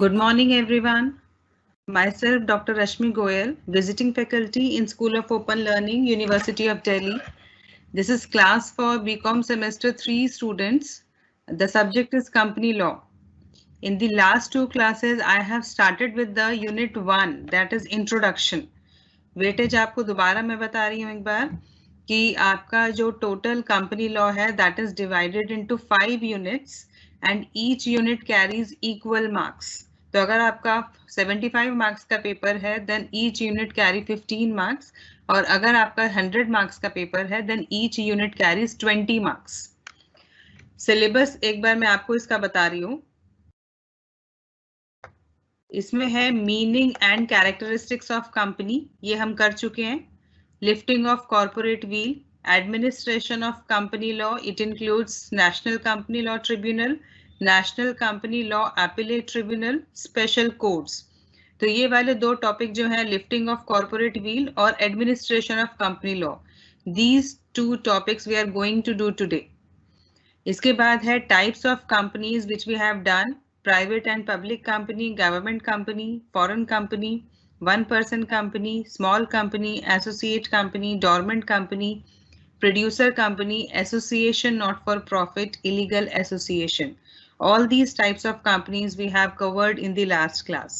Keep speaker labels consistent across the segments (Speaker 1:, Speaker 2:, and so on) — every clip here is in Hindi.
Speaker 1: Good morning, everyone. Myself, Dr. Rashmi Goyal, visiting faculty in School of Open Learning, University of Delhi. This is class for BCom Semester 3 students. The subject is company law. In the last two classes, I have started with the unit 1, that is introduction. Weightage आपको दोबारा मैं बता रही हूँ एक बार कि आपका जो टोटल कंपनी लॉ है that is divided into 5 units and each unit carries equal marks. तो अगर आपका 75 मार्क्स का पेपर है then each unit carry 15 marks, और अगर आपका 100 मार्क्स का पेपर है then each unit carries 20 marks. Syllabus एक बार मैं आपको इसका बता रही हूँ. इसमें है meaning and characteristics of company, ये हम कर चुके हैं. Lifting of corporate veil, administration of company law, it includes national company law tribunal, national company law appellate tribunal, special codes. तो ये वाले दो टॉपिक जो हैं लिफ्टिंग ऑफ कॉर्पोरेट व्हील और administration of company law, these two topics we are going to do today. इसके बाद है types of companies which we have done. Private and public company, government company, foreign company, one-person company, small company, associate company, dormant company, producer company, association not for profit, illegal association. All these types of companies we have covered in the last class.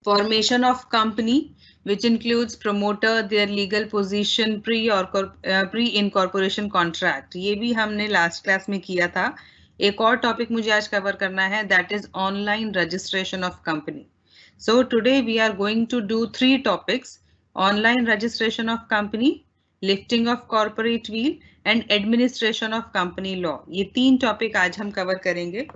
Speaker 1: Formation of company, which includes promoter, their legal position, pre-incorporation contract. ये भी हमने last class में किया था. एक और टॉपिक मुझे आज कवर करना है that is online registration of company. So today we are going to do 3 topics: online registration of company, lifting of corporate veil and administration of company law. ये 3 टॉपिक आज हम कवर करेंगे.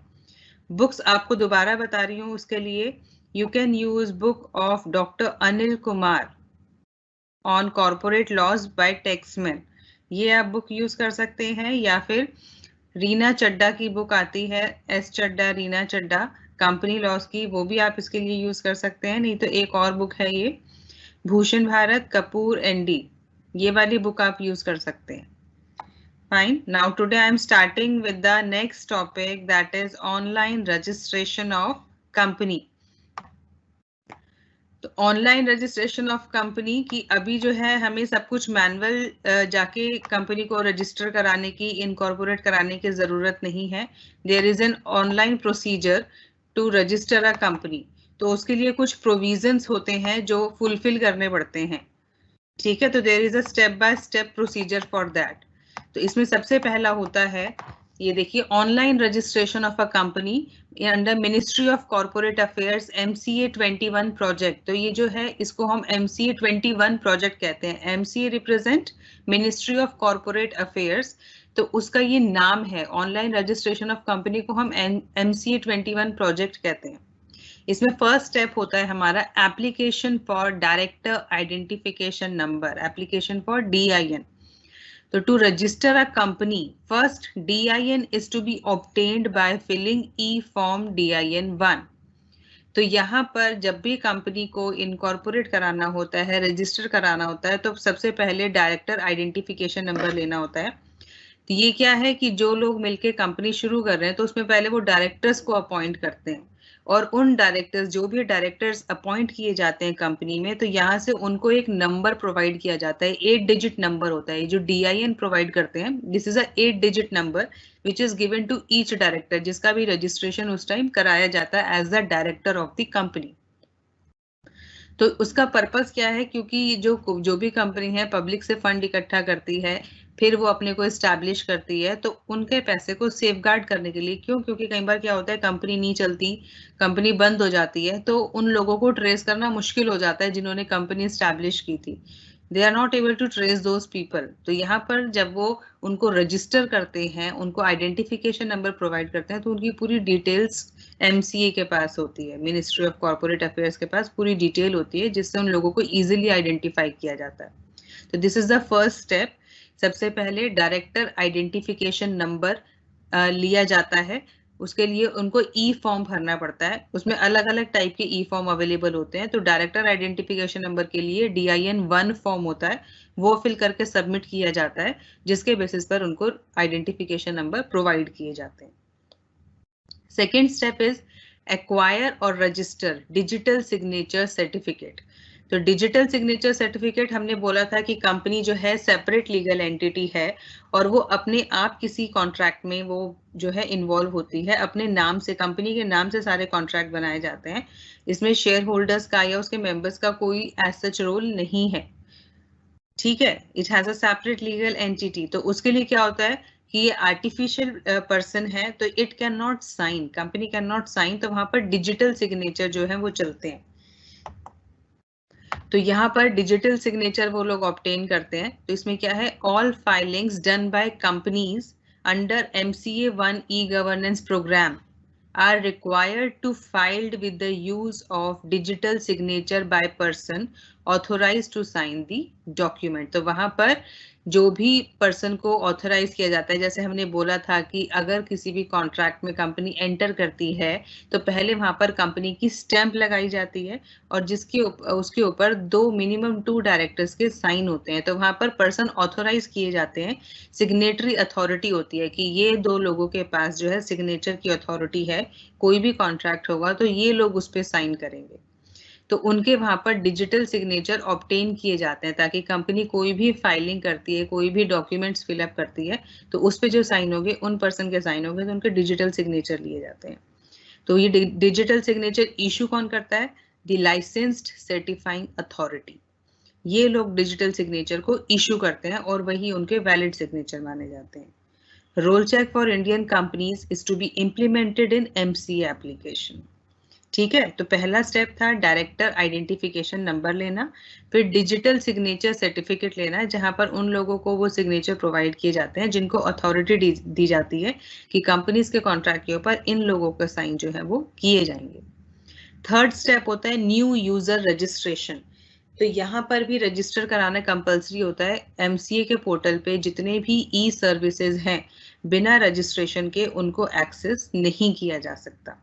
Speaker 1: बुक्स आपको दोबारा बता रही हूँ उसके लिए. You can use book of doctor Anil Kumar on corporate laws by Taxmann, ये आप बुक यूज कर सकते हैं. या फिर रीना चड्डा की बुक आती है, एस चड्डा, रीना चड्डा, कंपनी लॉस की, वो भी आप इसके लिए यूज कर सकते हैं. नहीं तो एक और बुक है ये भूषण भारत, कपूर एनडी, ये वाली बुक आप यूज कर सकते हैं. Fine. Now today I am starting with the next topic that is online registration of company. तो ऑनलाइन रजिस्ट्रेशन ऑफ कंपनी की अभी जो है हमें सब कुछ मैनुअल जाके कंपनी को रजिस्टर कराने की, इनकॉर्पोरेट कराने की जरूरत नहीं है. There is an online procedure to register a company. तो उसके लिए कुछ प्रोविजंस होते हैं जो फुलफिल करने पड़ते हैं. ठीक है, तो there is a step by step procedure for that. तो इसमें सबसे पहला होता है, ये देखिए, online registration of a company under ministry of corporate affairs MCA 21 project. तो ये जो है इसको हम MCA 21 प्रोजेक्ट कहते हैं. MCA represent ministry of corporate affairs, तो उसका ये नाम है. ऑनलाइन रजिस्ट्रेशन ऑफ कंपनी को हम MCA 21 प्रोजेक्ट कहते हैं. इसमें फर्स्ट स्टेप होता है हमारा application for director identification number, application for DIN. So to register a company, first DIN is to be obtained by filling E-form DIN-1. तो यहाँ पर जब भी कंपनी को इनकॉर्पोरेट कराना होता है, रजिस्टर कराना होता है, तो सबसे पहले डायरेक्टर आइडेंटिफिकेशन नंबर लेना होता है. तो ये क्या है कि जो लोग मिलके कंपनी शुरू कर रहे हैं तो उसमें पहले वो डायरेक्टर्स को अपॉइंट करते हैं, और उन डायरेक्टर्स, जो भी डायरेक्टर्स अपॉइंट किए जाते हैं कंपनी में, तो यहाँ से उनको एक नंबर प्रोवाइड किया जाता है. 8 डिजिट नंबर होता है. जो DIN प्रोवाइड करते हैं, this is a 8 digit number which is given to each director, जिसका भी रजिस्ट्रेशन उस टाइम कराया जाता है as the director of the company. तो उसका पर्पस क्या है, क्योंकि जो भी कंपनी है पब्लिक से फंड इकट्ठा करती है, फिर वो अपने को एस्टैब्लिश करती है, तो उनके पैसे को सेफगार्ड करने के लिए. क्यों? क्योंकि कई बार क्या होता है, कंपनी नहीं चलती, कंपनी बंद हो जाती है, तो उन लोगों को ट्रेस करना मुश्किल हो जाता है जिन्होंने कंपनी एस्टैब्लिश की थी. They are not able to trace those people. तो यहाँ पर जब वो उनको रजिस्टर करते हैं, उनको आइडेंटिफिकेशन नंबर प्रोवाइड करते हैं, तो उनकी पूरी डिटेल्स MCA के पास होती है, मिनिस्ट्री ऑफ कॉर्पोरेट अफेयर्स के पास पूरी डिटेल होती है, जिससे उन लोगों को इजीली आइडेंटिफाई किया जाता है. तो this is the first step. सबसे पहले डायरेक्टर आइडेंटिफिकेशन नंबर लिया जाता है. उसके लिए उनको E-फॉर्म भरना पड़ता है. उसमें अलग अलग टाइप के E-फॉर्म अवेलेबल होते हैं. तो डायरेक्टर आइडेंटिफिकेशन नंबर के लिए DIN-1 फॉर्म होता है, वो फिल करके सबमिट किया जाता है, जिसके बेसिस पर उनको आइडेंटिफिकेशन नंबर प्रोवाइड किए जाते हैं. सेकेंड स्टेप इज एक्वायर और रजिस्टर डिजिटल सिग्नेचर सर्टिफिकेट। तो डिजिटल सिग्नेचर सर्टिफिकेट हमने बोला था कि कंपनी जो है सेपरेट लीगल एंटिटी है और वो अपने आप किसी कॉन्ट्रैक्ट में वो जो है इन्वॉल्व होती है, अपने नाम से, कंपनी के नाम से सारे कॉन्ट्रैक्ट बनाए जाते हैं। इसमें शेयर होल्डर्स का या उसके मेंबर्स का कोई एज सच रोल नहीं है, ठीक है। It has a separate legal entity. तो उसके लिए क्या होता है कि ये आर्टिफिशियल पर्सन है तो it can not sign, company can not sign, तो वहां पर डिजिटल सिग्नेचर जो है वो चलते हैं। तो यहाँ पर डिजिटल सिग्नेचर वो लोग ऑब्टेन करते हैं। तो इसमें क्या है, all filings done by companies under MCA 1 e-governance program are required to filed with the use of digital signature by person authorized to sign the document। तो वहां पर जो भी पर्सन को ऑथराइज किया जाता है, जैसे हमने बोला था कि अगर किसी भी कॉन्ट्रैक्ट में कंपनी एंटर करती है तो पहले वहां पर कंपनी की स्टैंप लगाई जाती है और उसके ऊपर मिनिमम 2 डायरेक्टर्स के साइन होते हैं। तो वहां पर पर्सन ऑथोराइज किए जाते हैं, सिग्नेटरी अथॉरिटी होती है कि ये 2 लोगों के पास जो है सिग्नेचर की अथॉरिटी है, कोई भी कॉन्ट्रैक्ट होगा तो ये लोग उस पर साइन करेंगे। तो उनके वहां पर डिजिटल सिग्नेचर ऑब्टेन किए जाते हैं ताकि कंपनी कोई भी फाइलिंग करती है, कोई भी डॉक्यूमेंट्स फिलअप करती है तो उस पर जो साइन होंगे उन पर्सन के साइन होंगे, तो उनके डिजिटल सिग्नेचर लिए जाते हैं। तो ये डिजिटल सिग्नेचर इशू कौन करता है, द लाइसेंस्ड सर्टिफाइंग अथॉरिटी। ये लोग डिजिटल सिग्नेचर को इशू करते हैं और वही उनके वैलिड सिग्नेचर माने जाते हैं। Role check for Indian companies is to be implemented in MCA application. ठीक है, तो पहला स्टेप था डायरेक्टर आइडेंटिफिकेशन नंबर लेना, फिर डिजिटल सिग्नेचर सर्टिफिकेट लेना जहां पर उन लोगों को वो सिग्नेचर प्रोवाइड किए जाते हैं जिनको अथॉरिटी दी जाती है कि कंपनीज के कॉन्ट्रैक्ट के ऊपर इन लोगों का साइन जो है वो किए जाएंगे। थर्ड स्टेप होता है न्यू यूजर रजिस्ट्रेशन। तो यहाँ पर भी रजिस्टर कराना कंपलसरी होता है। MCA के पोर्टल पे जितने भी ई सर्विसेज हैं बिना रजिस्ट्रेशन के उनको एक्सेस नहीं किया जा सकता।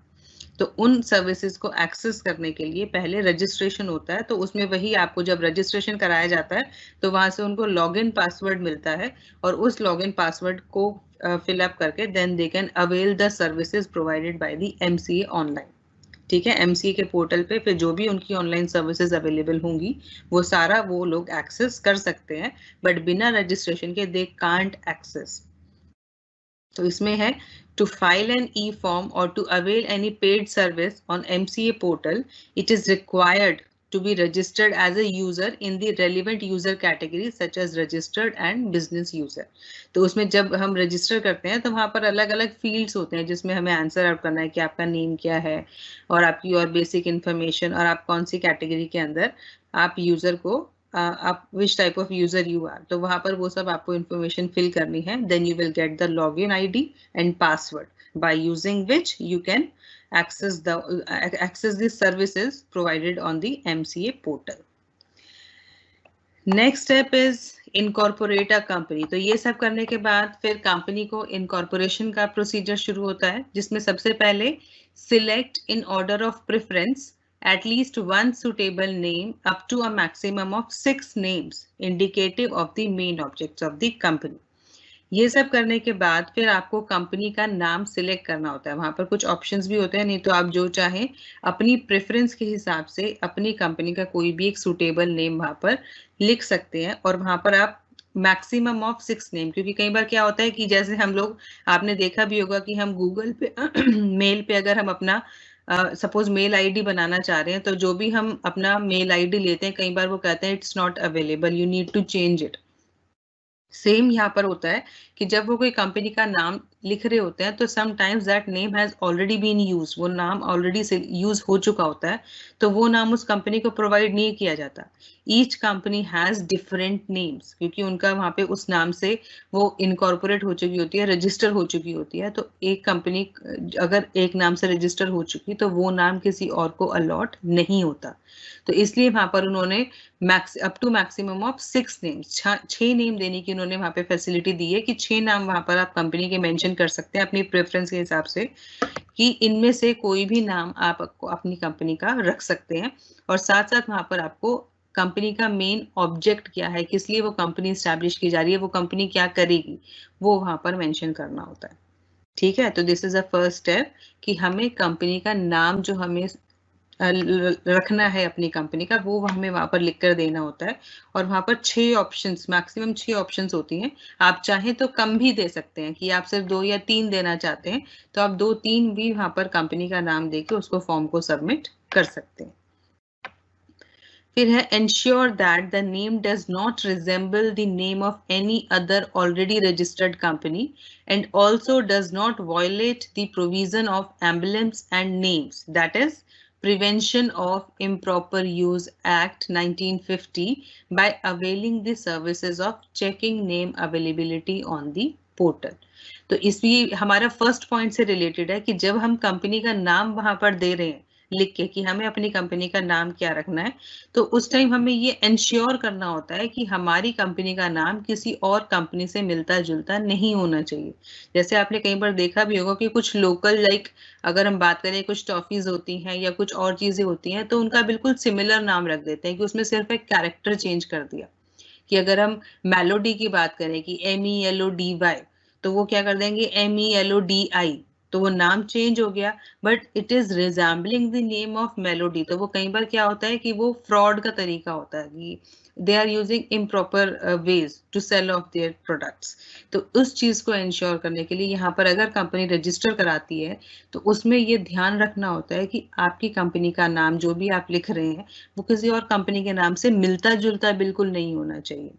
Speaker 1: तो उन सर्विसेज को एक्सेस करने के लिए पहले रजिस्ट्रेशन होता है। तो उसमें वही आपको जब रजिस्ट्रेशन कराया जाता है तो वहां से उनको लॉगिन पासवर्ड मिलता है और उस लॉगिन पासवर्ड को फिलअप करके then they can avail the services provided by the MCA online. ठीक है, MCA के पोर्टल पे फिर जो भी उनकी ऑनलाइन सर्विसेज अवेलेबल होंगी वो सारा वो लोग एक्सेस कर सकते हैं, बट बिना रजिस्ट्रेशन के दे कांट एक्सेस। तो इसमें है to file an e-form or to avail any paid service on MCA portal, it is required to be registered as a user in the relevant user category such as registered and business user। तो उसमें जब हम रजिस्टर करते हैं तो वहाँ पर अलग अलग फील्ड्स होते हैं जिसमें हमें आंसर आउट करना है कि आपका नेम क्या है और आपकी और बेसिक इन्फॉर्मेशन और आप कौन सी कैटेगरी के अंदर आप यूजर को आप which type of user you are, तो वहां पर वो सब आपको इन्फॉर्मेशन फिल करनी है। Then you will get the login ID and password by using which you can access the services provided on the MCA portal. Next step is incorporate a company। तो ये सब करने के बाद फिर कंपनी को इनकॉर्पोरेशन का प्रोसीजर शुरू होता है जिसमें सबसे पहले select in order of preference at least one suitable name up to a maximum of 6 names indicative of the main objects of the company। ये सब करने के बाद फिर आपको कंपनी का नाम सिलेक्ट करना होता है। वहां पर कुछ ऑप्शंस भी होते हैं, नहीं तो आप जो चाहें अपनी प्रेफरेंस के हिसाब से अपनी कंपनी का कोई भी एक सूटेबल नेम वहां पर लिख सकते हैं और वहां पर आप मैक्सिमम ऑफ 6 नेम, क्योंकि कई बार क्या होता है कि जैसे हम लोग, आपने देखा भी होगा कि हम गूगल पे मेल पे अगर हम अपना सपोज मेल ID बनाना चाह रहे हैं तो जो भी हम अपना मेल ID लेते हैं कई बार वो कहते हैं it's not available, you need to change it. Same यहाँ पर होता है कि जब वो कोई कंपनी का नाम लिख रहे होते हैं तो sometimes that name has already been use, वो नाम ऑलरेडी यूज हो चुका होता है तो वो नाम उस कंपनी को प्रोवाइड नहीं किया जाता। Each company has different names क्योंकि उनका वहाँ पे उस नाम से वो इनकॉर्पोरेट हो चुकी होती है, रजिस्टर हो चुकी होती है। तो एक कंपनी अगर एक नाम से रजिस्टर हो चुकी तो वो नाम किसी और को अलॉट नहीं होता। तो इसलिए वहां पर उन्होंने up to maximum of 6 names, 6 name देने की उन्होंने वहां पे फैसिलिटी दी है कि 6 नाम वहां पर आप कंपनी के मेंशन कर सकते हैं अपनी प्रेफरेंस के हिसाब से कि इनमें से कोई भी नाम आप अपनी कंपनी का रख सकते हैं। और साथ साथ वहां पर आपको कंपनी का मेन ऑब्जेक्ट क्या है, किस लिए वो कंपनी स्टैब्लिश की जा रही है, वो कंपनी क्या करेगी, वो वहां पर मेंशन करना होता है। ठीक है, तो this is a first step कि हमें कंपनी का नाम जो हमें रखना है अपनी कंपनी का, वो हमें वहां पर लिख कर देना होता है। और वहां पर 6 ऑप्शंस, मैक्सिमम 6 ऑप्शंस होती हैं। आप चाहें तो कम भी दे सकते हैं कि आप सिर्फ 2 या 3 देना चाहते हैं, तो आप 2-3 भी वहां पर कंपनी का नाम देके उसको फॉर्म को सबमिट कर सकते हैं। फिर है ensure that the name does not resemble the name of any other already registered company and also does not violate the provision of emblems and names, that is Prevention of Improper Use Act 1950 by availing the services of checking name availability on the portal. तो इसलिए हमारा फर्स्ट पॉइंट से रिलेटेड है कि जब हम कंपनी का नाम वहां पर दे रहे हैं लिख के कि हमें अपनी कंपनी का नाम क्या रखना है, तो उस टाइम हमें ये इंश्योर करना होता है कि हमारी कंपनी का नाम किसी और कंपनी से मिलता जुलता नहीं होना चाहिए। जैसे आपने कई बार देखा भी होगा कि कुछ लोकल लाइक अगर हम बात करें कुछ टॉफीज होती हैं या कुछ और चीजें होती हैं, तो उनका बिल्कुल सिमिलर नाम रख देते हैं कि उसमें सिर्फ एक कैरेक्टर चेंज कर दिया। कि अगर हम मेलोडी की बात करें कि MELODY, तो वो क्या कर देंगे MELODI, तो वो नाम चेंज हो गया, but it is resembling the name of melody. तो वो कई बार क्या होता है कि वो फ्रॉड का तरीका होता है कि they are using improper ways to sell off their products. तो उस चीज को इंश्योर करने के लिए यहाँ पर अगर कंपनी रजिस्टर कराती है, तो उसमें ये ध्यान रखना होता है कि आपकी कंपनी का नाम जो भी आप लिख रहे हैं वो किसी और कंपनी के नाम से मिलता जुलता बिल्कुल नहीं होना चाहिए।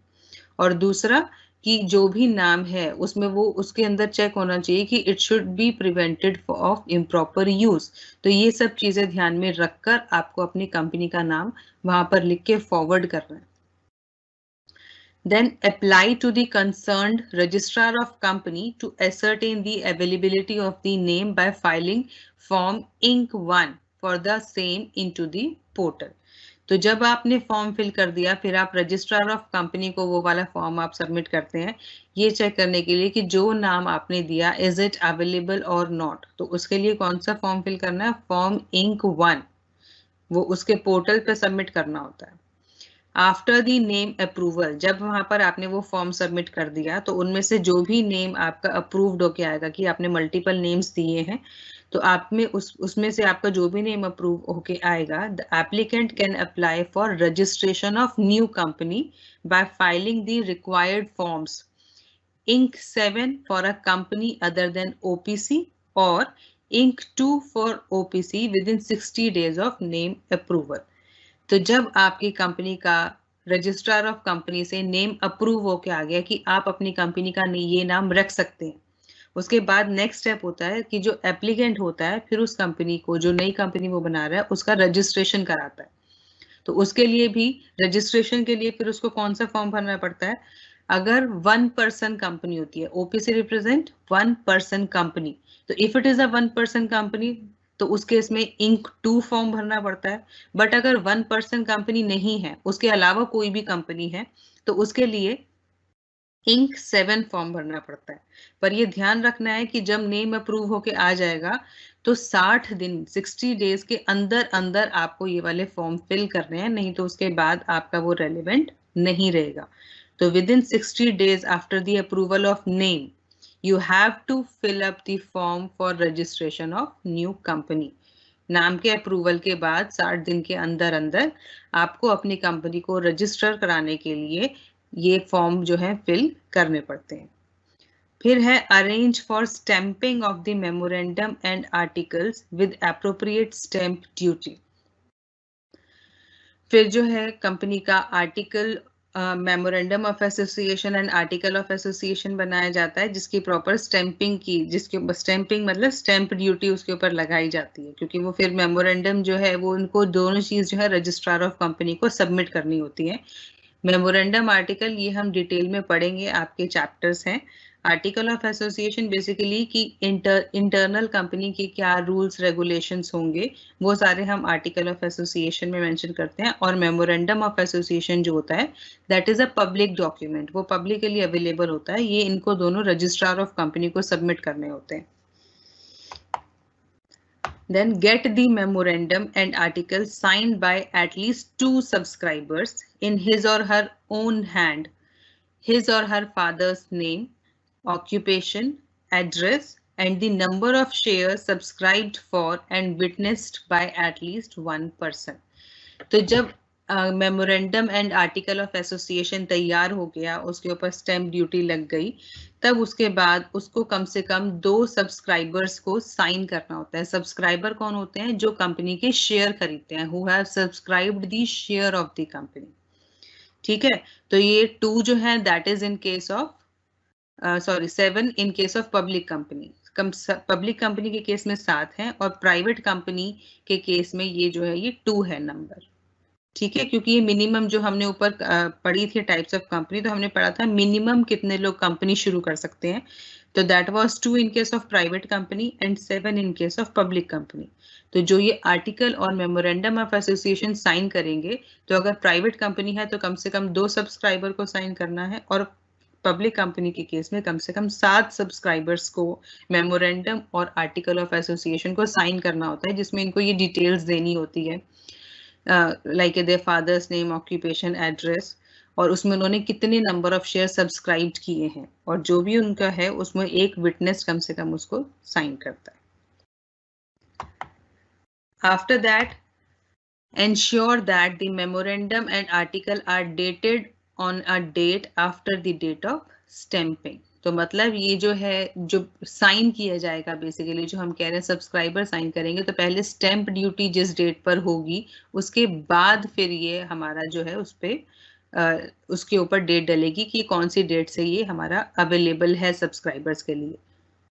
Speaker 1: और दूसरा कि जो भी नाम है उसमें वो उसके अंदर चेक होना चाहिए कि it should be prevented of improper use. तो ये सब चीजें ध्यान में रखकर आपको अपनी कंपनी का नाम वहां पर लिख के फॉरवर्ड करना है। Then apply to the concerned registrar of company to ascertain the availability of the name by filing form Inc 1 for the same into the portal. तो जब आपने फॉर्म फिल कर दिया, फिर आप रजिस्ट्रार ऑफ कंपनी को वो वाला फॉर्म आप सबमिट करते हैं ये चेक करने के लिए कि जो नाम आपने दिया इज इट अवेलेबल और नॉट। तो उसके लिए कौन सा फॉर्म फिल करना है, फॉर्म इंक 1, वो उसके पोर्टल पे सबमिट करना होता है। आफ्टर दी नेम अप्रूवल, जब वहां पर आपने वो फॉर्म सबमिट कर दिया, तो उनमें से जो भी नेम आपका अप्रूव्ड होके आएगा कि आपने मल्टीपल नेम्स दिए हैं, तो आप में उसमें से आपका जो भी नेम अप्रूव होके आएगा, the applicant can apply for registration of new company by filing the required forms Inc 7 for a company other than OPC or Inc 2 for OPC within 60 days of name approval. तो जब आपकी कंपनी का रजिस्ट्रार ऑफ कंपनी से नेम अप्रूव होके आ गया कि आप अपनी कंपनी का ये नाम रख सकते हैं, उसके बाद नेक्स्ट स्टेप होता है कि जो एप्लीकेंट होता है फिर उस कंपनी को, जो नई कंपनी वो बना रहा है, उसका रजिस्ट्रेशन कराता है। तो उसके लिए भी रजिस्ट्रेशन के लिए फिर उसको कौन सा फॉर्म भरना पड़ता है, अगर 1 पर्सन कंपनी होती है, ओपीसी रिप्रेजेंट 1 पर्सन कंपनी, तो if it is a 1 person company तो उस केस में इंक 2 फॉर्म भरना पड़ता है। बट अगर 1 पर्सन कंपनी नहीं है, उसके अलावा कोई भी कंपनी है, तो उसके लिए इंक 7 फॉर्म भरना पड़ता है। पर ये ध्यान रखना है कि जब नेम अप्रूव होके आ जाएगा, तो 60 दिन 60 डेज के अंदर अंदर आपको ये वाले फॉर्म फिल करने हैं, नहीं तो उसके बाद आपका वो रेलिवेंट नहीं रहेगा। तो within 60 days after the approval of name, you have to fill up the form for registration of new company. नाम के अप्रूवल के बाद 60 दिन के अंदर अंदर आपको अपनी कंपनी को रजिस्टर कराने के लिए ये फॉर्म जो है फिल करने पड़ते हैं। फिर है arrange for stamping of the memorandum and articles with appropriate stamp duty. फिर जो है कंपनी का article memorandum of association and article of association बनाया जाता है, जिसकी प्रॉपर स्टैंपिंग की, जिसके स्टैंपिंग मतलब स्टैंप ड्यूटी उसके ऊपर लगाई जाती है, क्योंकि वो फिर मेमोरेंडम जो है वो उनको दोनों चीज जो है रजिस्ट्रार ऑफ कंपनी को सबमिट करनी होती है। मेमोरेंडम आर्टिकल ये हम डिटेल में पढ़ेंगे, आपके चैप्टर्स हैं। आर्टिकल ऑफ एसोसिएशन बेसिकली कि इंटरनल कंपनी के क्या रूल्स रेगुलेशंस होंगे, वो सारे हम आर्टिकल ऑफ एसोसिएशन में मेंशन करते हैं। और मेमोरेंडम ऑफ एसोसिएशन जो होता है that is a public document, वो पब्लिकली अवेलेबल होता है। ये इनको दोनों रजिस्ट्रार ऑफ कंपनी को सबमिट करने होते हैं। Then get the memorandum and article signed by at least 2 subscribers in his or her own hand, his or her father's name, occupation, address, and the number of shares subscribed for and witnessed by at least one person. तो जब memorandum and article of association तैयार हो गया, उसके ऊपर स्टैम्प ड्यूटी लग गई, तब उसके बाद उसको कम से कम 2 सब्सक्राइबर्स को साइन करना होता है। सब्सक्राइबर कौन होते हैं? जो कंपनी के शेयर खरीदते हैं, who have subscribed the share of the company. ठीक है, तो ये 2 जो है that is in case of 7 in case of public company. Public company के केस में 7 है और प्राइवेट कंपनी के केस में ये जो है ये 2 है नंबर। ठीक है, क्योंकि ये मिनिमम जो हमने ऊपर पढ़ी थी टाइप्स ऑफ कंपनी, तो हमने पढ़ा था मिनिमम कितने लोग कंपनी शुरू कर सकते हैं, तो that was 2 in case of private company and 7 in case of public company. तो जो ये आर्टिकल और मेमोरेंडम ऑफ एसोसिएशन साइन करेंगे, तो अगर प्राइवेट कंपनी है तो कम से कम 2 सब्सक्राइबर को साइन करना है, और पब्लिक कंपनी के केस में कम से कम 7 सब्सक्राइबर्स को मेमोरेंडम और आर्टिकल ऑफ एसोसिएशन को साइन करना होता है, जिसमें इनको ये डिटेल्स देनी होती है, like their father's name, occupation, address, और उसमें उन्होंने कितने नंबर ऑफ शेयर सब्सक्राइब किए हैं, और जो भी उनका है उसमें एक विटनेस कम से कम उसको साइन करता है। After that, ensure that the memorandum and article are dated on a date after the date of stamping. तो मतलब ये जो है जो साइन किया जाएगा, बेसिकली जो हम कह रहे हैं सब्सक्राइबर साइन करेंगे, तो पहले स्टैम्प ड्यूटी जिस डेट पर होगी उसके बाद फिर ये हमारा जो है उस पे उसके ऊपर डेट डलेगी कि कौन सी डेट से ये हमारा अवेलेबल है सब्सक्राइबर्स के लिए।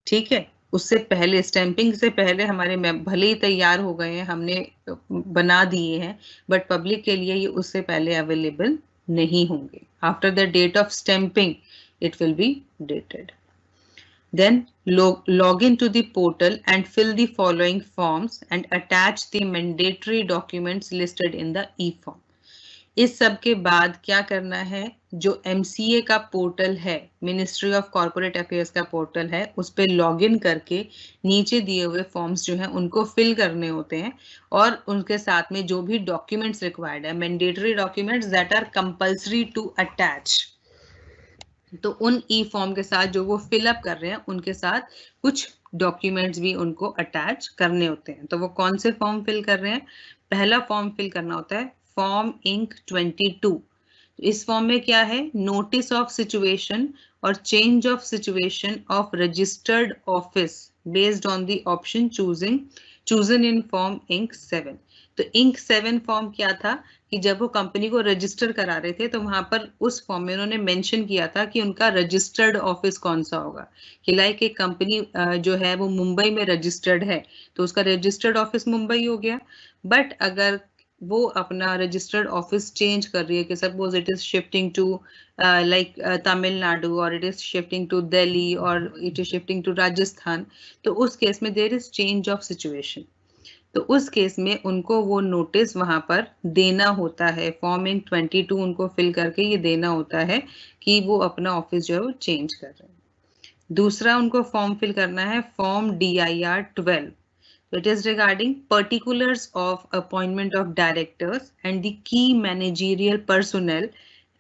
Speaker 1: ठीक है, उससे पहले स्टैंपिंग से पहले हमारे भले ही तैयार हो गए हैं, हमने बना दिए हैं, बट पब्लिक के लिए ये उससे पहले अवेलेबल नहीं होंगे। After the date of stamping it will be dated. Then log into the portal and fill the following forms and attach the mandatory documents listed in the e-form. इस सब के बाद क्या करना है, जो MCA का पोर्टल है, मिनिस्ट्री ऑफ कॉर्पोरेट अफेयर्स का पोर्टल है, उस पर लॉग इन करके नीचे दिए हुए फॉर्म्स जो हैं उनको फिल करने होते हैं, और उनके साथ में जो भी डॉक्यूमेंट्स रिक्वायर्ड है, mandatory documents that are compulsory to attach, तो उन ई फॉर्म के साथ जो वो फिलअप कर रहे हैं उनके साथ कुछ डॉक्यूमेंट्स भी उनको अटैच करने होते हैं। तो वो कौन से फॉर्म फिल कर रहे हैं? पहला फॉर्म फिल करना होता है फॉर्म इंक 22। इस फॉर्म में क्या है? नोटिस ऑफ सिचुएशन और change of situation of registered office based on the option chosen in form INC 7। तो इंक 7 फॉर्म क्या था कि जब वो कंपनी को रजिस्टर करा रहे थे तो वहां पर उस फॉर्म में उन्होंने मेंशन किया था कि उनका रजिस्टर्ड ऑफिस कौन सा होगा, कि लाइक एक कंपनी जो है वो मुंबई में रजिस्टर्ड है तो उसका रजिस्टर्ड ऑफिस मुंबई हो गया। बट अगर वो अपना रजिस्टर्ड ऑफिस चेंज कर रही है कि suppose it is shifting to like Tamil Nadu और it is shifting to Delhi और it is shifting to Rajasthan, तो उस केस में there is change of situation. तो उस केस में उनको वो नोटिस वहां पर देना होता है, फॉर्म इंक 22 उनको फिल करके ये देना होता है कि वो अपना ऑफिस जो है वो चेंज कर रहे हैं। दूसरा उनको फॉर्म फिल करना है form DIR 12। It is regarding particulars of appointment of directors and the key managerial personnel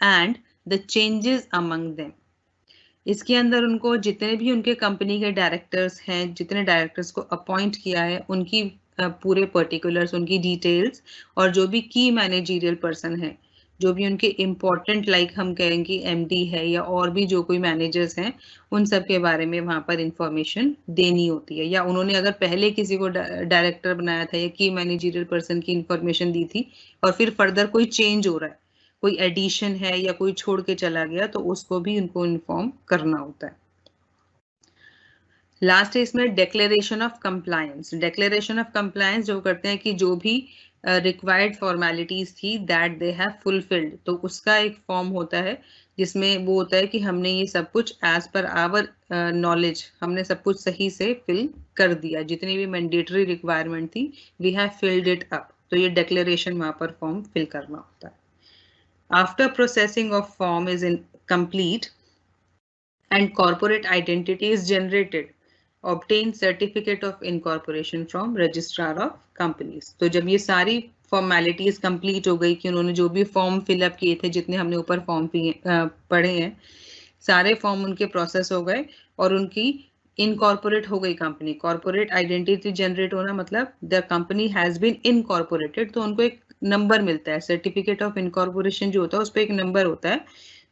Speaker 1: and the changes among them. इसके अंदर उनको जितने भी उनके कंपनी के डायरेक्टर्स हैं, जितने डायरेक्टर्स को अपॉइंट किया है, उनकी पूरे पर्टिकुलर्स, उनकी डिटेल्स, और जो भी की मैनेजरियल पर्सन है, जो भी उनके इम्पोर्टेंट लाइक हम कहेंगे MD है या और भी जो कोई मैनेजर्स हैं, उन सब के बारे में वहाँ पर इंफॉर्मेशन देनी होती है। या उन्होंने अगर पहले किसी को डायरेक्टर बनाया था या की मैनेजरियल पर्सन की इंफॉर्मेशन दी थी और फिर फर्दर कोई चेंज हो रहा है, कोई एडिशन है या कोई छोड़ के चला गया, तो उसको भी उनको इन्फॉर्म करना होता है। लास्ट है इसमें declaration of compliance. Declaration of compliance जो करते हैं कि जो भी रिक्वायर्ड फॉर्मेलिटीज थी दैट दे हैव फुलफिल्ड, तो उसका एक फॉर्म होता है जिसमें वो होता है कि हमने ये सब कुछ एज पर आवर नॉलेज हमने सब कुछ सही से फिल कर दिया, जितनी भी मैंडेटरी रिक्वायरमेंट थी we have filled it up, तो ये डिक्लेरेशन वहां पर फॉर्म फिल करना होता है। After processing of form is complete and corporate identity is generated, obtain certificate of incorporation from registrar of companies। तो जब ये सारी फॉर्मेलिटीज कंप्लीट हो गई कि उन्होंने जो भी फॉर्म फिलअप किए थे, जितने हमने ऊपर फॉर्म पढ़े हैं, सारे फॉर्म उनके प्रोसेस हो गए और उनकी इनकॉर्पोरेट हो गई कंपनी, कॉर्पोरेट आइडेंटिटी जनरेट होना मतलब the company has been incorporated, तो उनको एक नंबर मिलता है, सर्टिफिकेट ऑफ इनकॉर्पोरेशन जो होता है उस पर एक नंबर होता है,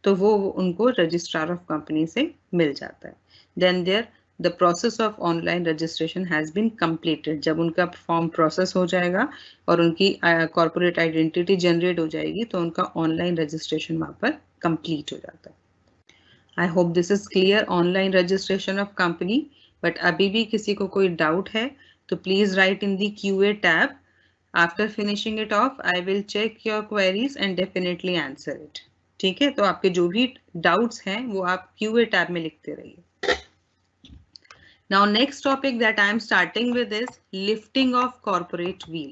Speaker 1: तो वो उनको रजिस्ट्रार ऑफ कंपनी से मिल जाता है। Then there the process of online registration has been completed, जब उनका फॉर्म प्रोसेस हो जाएगा और उनकी कॉर्पोरेट आइडेंटिटी जनरेट हो जाएगी तो उनका ऑनलाइन रजिस्ट्रेशन वहां पर कंप्लीट हो जाता है। I hope this is clear, online registration of company, but अभी भी किसी को कोई डाउट है तो please write in the QA tab. After finishing it off, I will check your queries and definitely answer it. ठीक है, तो आपके जो भी डाउट्स हैं वो आप QA tab में लिखते रहिए। Now next topic that I am starting with is lifting of corporate wheel.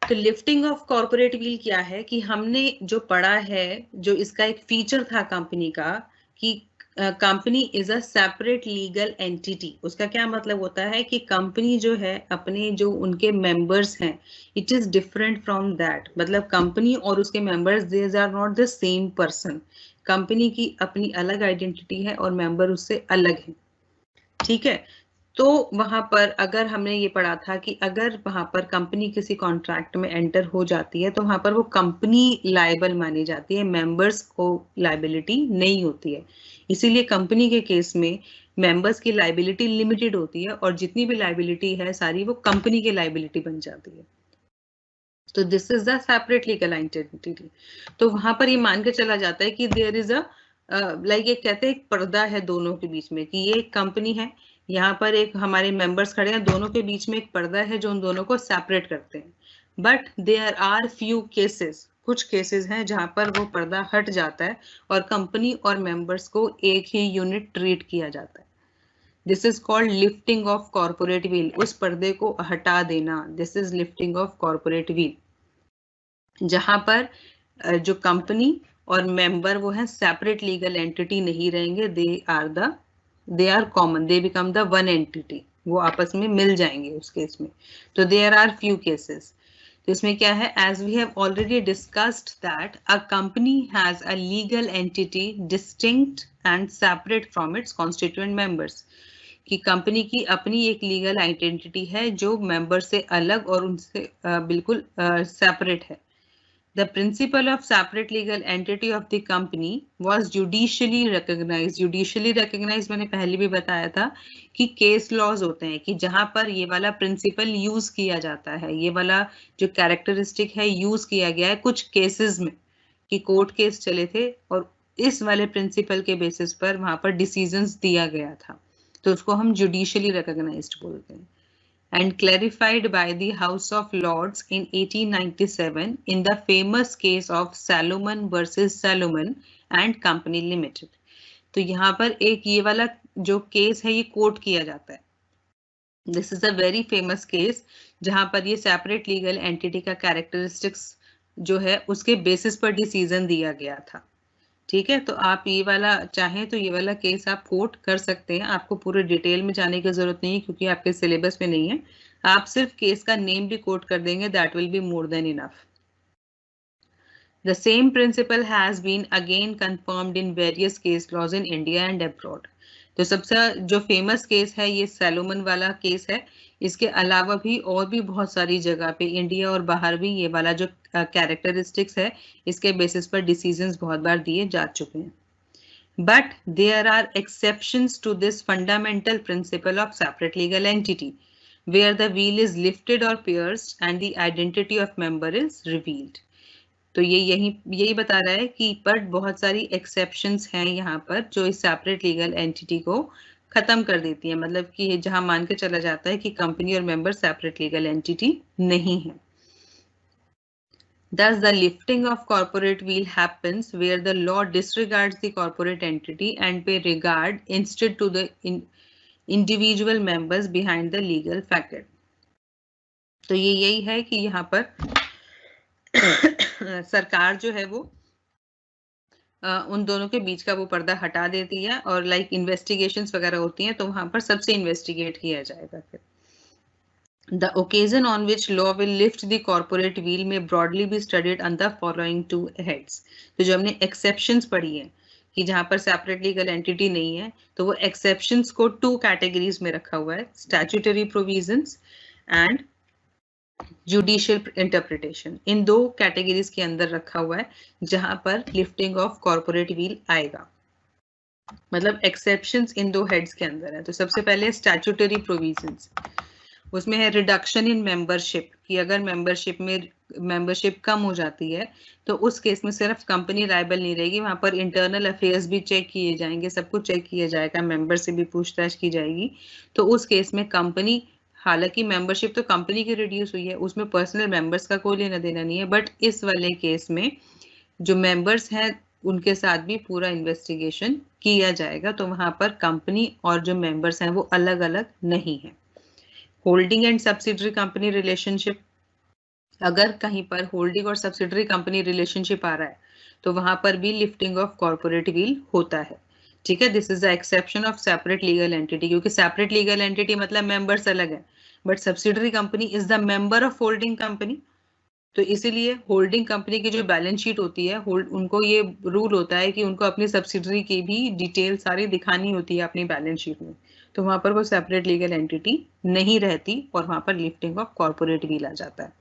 Speaker 1: तो लिफ्टिंग ऑफ कॉर्पोरेट व्हील क्या है कि हमने जो पढ़ा है, जो इसका एक फीचर था कंपनी का कि company is a separate legal entity. उसका क्या मतलब होता है कि कंपनी जो है अपने जो उनके मेंबर्स हैं, it is different from that, मतलब कंपनी और उसके members these are not the same person. Company की अपनी अलग आइडेंटिटी है और मेंबर उससे अलग है, ठीक है। तो वहां पर अगर हमने ये पढ़ा था कि अगर वहां पर कंपनी किसी कॉन्ट्रैक्ट में एंटर हो जाती है तो वहां पर वो कंपनी लायबल मानी जाती है, मेंबर्स को लायबिलिटी नहीं होती है। इसीलिए कंपनी के केस में मेंबर्स की लायबिलिटी लिमिटेड होती है और जितनी भी लायबिलिटी है सारी वो कंपनी की लायबिलिटी बन जाती है। तो this is the separate legal entity. तो वहां पर ये मान के चला जाता है कि देयर इज अ लाइक एक कहते हैं एक पर्दा है दोनों के बीच में, कि ये एक कंपनी है, यहाँ पर एक हमारे मेंबर्स खड़े हैं, दोनों के बीच में एक पर्दा है जो उन दोनों को सेपरेट करते हैं। But there are few cases, कुछ केसेस हैं जहां पर वो पर्दा हट जाता है और कंपनी और मेंबर्स को एक ही यूनिट ट्रीट किया जाता है। This is called lifting of corporate wheel, उस पर्दे को हटा देना, this is lifting of corporate wheel, जहां पर जो कंपनी और मेंबर वो है सेपरेट लीगल एंटिटी नहीं रहेंगे, they are common, they become the one entity, वो आपस में मिल जाएंगे उस केस में। तो देयर आर फ्यू केसेस। तो इसमें क्या है, as we have already discussed that a company has a legal entity distinct and separate from its constituent members, कि कंपनी की अपनी एक लीगल आइडेंटिटी है जो मेंबर से अलग और उनसे बिल्कुल सेपरेट है। The principle of separate legal entity of the company was judicially recognized. Judicially recognized मैंने पहले भी बताया था कि केस लॉज होते हैं कि जहां पर ये वाला प्रिंसिपल यूज किया जाता है, ये वाला जो कैरेक्टरिस्टिक है यूज किया गया है कुछ केसेस में, कि कोर्ट केस चले थे और इस वाले प्रिंसिपल के बेसिस पर वहां पर डिसीजंस दिया गया था, तो उसको हम जुडिशियली रिकॉग्नाइज्ड बोलते हैं। And clarified by the House of Lords in 1897 in the famous case of Salomon versus Salomon and Company Limited. तो यहाँ पर एक ये वाला जो केस है ये कोर्ट किया जाता है। This is a very famous case जहाँ पर ये सेपरेट लीगल एंटिटी का कैरेक्टरिस्टिक्स जो है उसके बेसिस पर डिसीजन दिया गया था, ठीक है। तो आप ये वाला चाहें तो ये वाला केस आप कोट कर सकते हैं, आपको पूरे डिटेल में जाने की जरूरत नहीं है क्योंकि आपके सिलेबस में नहीं है, आप सिर्फ केस का नेम भी कोट कर देंगे, that will be more than enough. The same principle has been again confirmed in various case laws in India and abroad. तो सबसे जो फेमस केस है ये सैलोमन वाला केस है, इसके अलावा भी और भी बहुत सारी जगह पे इंडिया और बाहर भी ये वाला जो कैरेक्टरिस्टिक्स है इसके बेसिस पर डिसीजंस बहुत बार दिए जा चुके हैं। But there are exceptions to this fundamental principle of separate legal entity, where the wheel is lifted or pierced and the identity of member is revealed. तो ये यही बता रहा है कि पर बहुत सारी एक्सेप्शंस हैं यहाँ पर जो इस सेपरेट लीगल एंटिटी को खत्म कर देती है, मतलब कि जहां मान के चला जाता है कि कंपनी और मेंबर सेपरेट लीगल एंटिटी नहीं है। Thus, the lifting of corporate wheel happens where the law disregards the corporate entity and pay regard instead to the individual members behind the legal factor. तो ये यही है कि यहाँ पर सरकार जो है वो उन दोनों के बीच का वो पर्दा हटा देती है और लाइक इन्वेस्टिगेशंस वगैरह होती हैं तो वहां पर सबसे इन्वेस्टिगेट किया जाएगा। फिर The occasion on which law will lift the corporate wheel may broadly be studied under following two heads. तो जो हमने exceptions पढ़ी है कि जहां पर सेपरेट लीगल एंटिटी नहीं है, तो वो एक्सेप्शंस को 2 कैटेगरीज में रखा हुआ है, statutory provisions and judicial interpretation. In 2 categories के अंदर रखा हुआ है जहां पर लिफ्टिंग ऑफ कॉर्पोरेट व्हील आएगा, मतलब एक्सेप्शंस इन 2 हेड्स के अंदर है। तो सबसे पहले स्टैट्यूटरी प्रोविजंस, उसमें है रिडक्शन इन मेंबरशिप, कि अगर मेंबरशिप कम हो जाती है तो उस केस में सिर्फ कंपनी लायबल नहीं रहेगी, वहां पर इंटरनल अफेयर्स भी चेक किए जाएंगे, सब कुछ चेक किया जाएगा, मेंबर से भी पूछताछ की जाएगी। तो उस केस में कंपनी, हालांकि मेंबरशिप तो कंपनी की रिड्यूस हुई है, उसमें पर्सनल मेंबर्स का कोई लेना देना नहीं है, बट इस वाले केस में जो मेंबर्स हैं उनके साथ भी पूरा इन्वेस्टिगेशन किया जाएगा। तो वहां पर कंपनी और जो मेंबर्स हैं वो अलग अलग नहीं है। Holding and subsidiary company relationship, अगर कहीं पर होल्डिंग और सब्सिडरी कंपनी रिलेशनशिप आ रहा है तो वहां पर भी लिफ्टिंग ऑफ कॉर्पोरेट व्हील होता है। ठीक है, this is the exception of separate legal entity, क्योंकि सेपरेट लीगल एंटिटी मतलब मेंबर्स अलग है, but subsidiary company is the member of holding company. तो इसीलिए होल्डिंग कंपनी की जो बैलेंस शीट होती है, उनको ये रूल होता है कि उनको अपनी सब्सिडरी की भी डिटेल सारी दिखानी होती है अपनी बैलेंस शीट में, तो वहां पर वो सेपरेट लीगल एंटिटी नहीं रहती और वहां पर लिफ्टिंग ऑफ कॉर्पोरेट व्हील आ जाता है।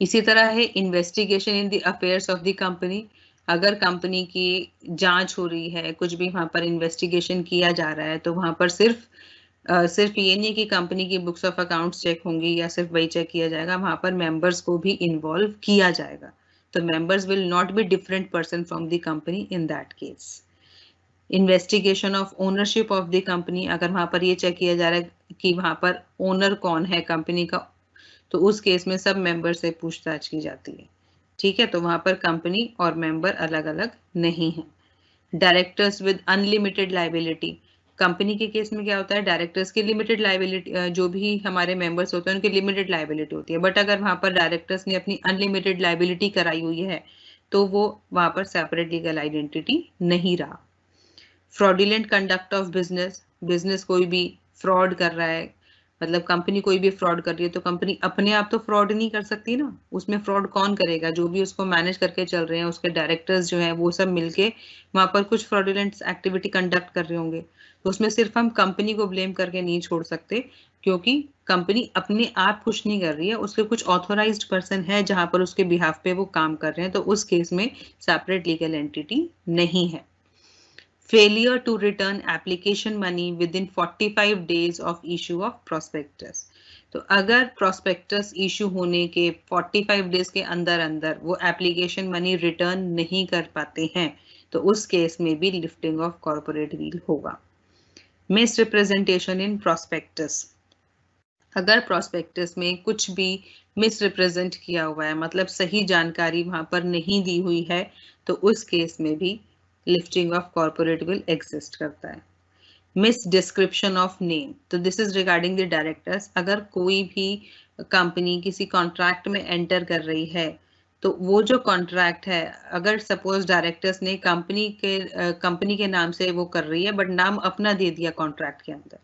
Speaker 1: इसी तरह है investigation in the affairs of the company, अगर कंपनी की जांच हो रही है, कुछ भी वहां पर इन्वेस्टिगेशन किया जा रहा है, तो वहां पर सिर्फ ये नहीं कि कंपनी की बुक्स ऑफ अकाउंट्स चेक होंगी या सिर्फ वही चेक किया जाएगा, वहां पर मेंबर्स को भी इन्वॉल्व किया जाएगा। तो members will not be different person from the company in that case. Investigation of ownership of the company, अगर वहां पर ये चेक किया जा रहा है कि वहां पर ओनर कौन है कंपनी का, तो उस केस में सब मेंबर से पूछताछ की जाती है। ठीक है, तो वहां पर कंपनी और मेंबर अलग अलग नहीं है। Directors with unlimited liability, company के केस में क्या होता है, डायरेक्टर्स की लिमिटेड लाइबिलिटी, जो भी हमारे मेंबर्स होते हैं उनकी लिमिटेड लाइबिलिटी होती है, बट अगर वहां पर डायरेक्टर्स ने अपनी अनलिमिटेड लाइबिलिटी कराई हुई है तो वो वहां पर सेपरेट लीगल आइडेंटिटी नहीं रहा। फ्रॉडुलेंट कंडक्ट ऑफ बिजनेस कोई भी फ्रॉड कर रहा है, मतलब कंपनी कोई भी फ्रॉड कर रही है, तो कंपनी अपने आप तो फ्रॉड नहीं कर सकती ना, उसमें फ्रॉड कौन करेगा, जो भी उसको मैनेज करके चल रहे हैं उसके डायरेक्टर्स जो हैं वो सब मिलके वहां पर कुछ फ्रॉडुलेंट एक्टिविटी कंडक्ट कर रहे होंगे, तो उसमें सिर्फ हम कंपनी को ब्लेम करके नहीं छोड़ सकते, क्योंकि कंपनी अपने आप कुछ नहीं कर रही है, उसके कुछ ऑथोराइज्ड पर्सन है जहां पर उसके बिहाफ पे वो काम कर रहे हैं, तो उस केस में सेपरेट लीगल एंटिटी नहीं है। Failure to return application money within 45 days of issue of prospectus, तो अगर prospectus issue होने के 45 days के अंदर अंदर वो application money return नहीं कर पाते हैं तो उस केस में भी lifting of corporate wheel होगा। Misrepresentation in prospectus, अगर prospectus में कुछ भी misrepresent किया हुआ है, मतलब सही जानकारी वहां पर नहीं दी हुई है, तो उस केस में भी lifting of corporate will exist करता है। मिस डिस्क्रिप्शन ऑफ नेम, तो this is regarding the directors, अगर कोई भी कंपनी किसी कॉन्ट्रैक्ट में एंटर कर रही है तो वो जो कॉन्ट्रैक्ट है, अगर सपोज डायरेक्टर्स ने कंपनी के नाम से वो कर रही है बट नाम अपना दे दिया कॉन्ट्रैक्ट के अंदर,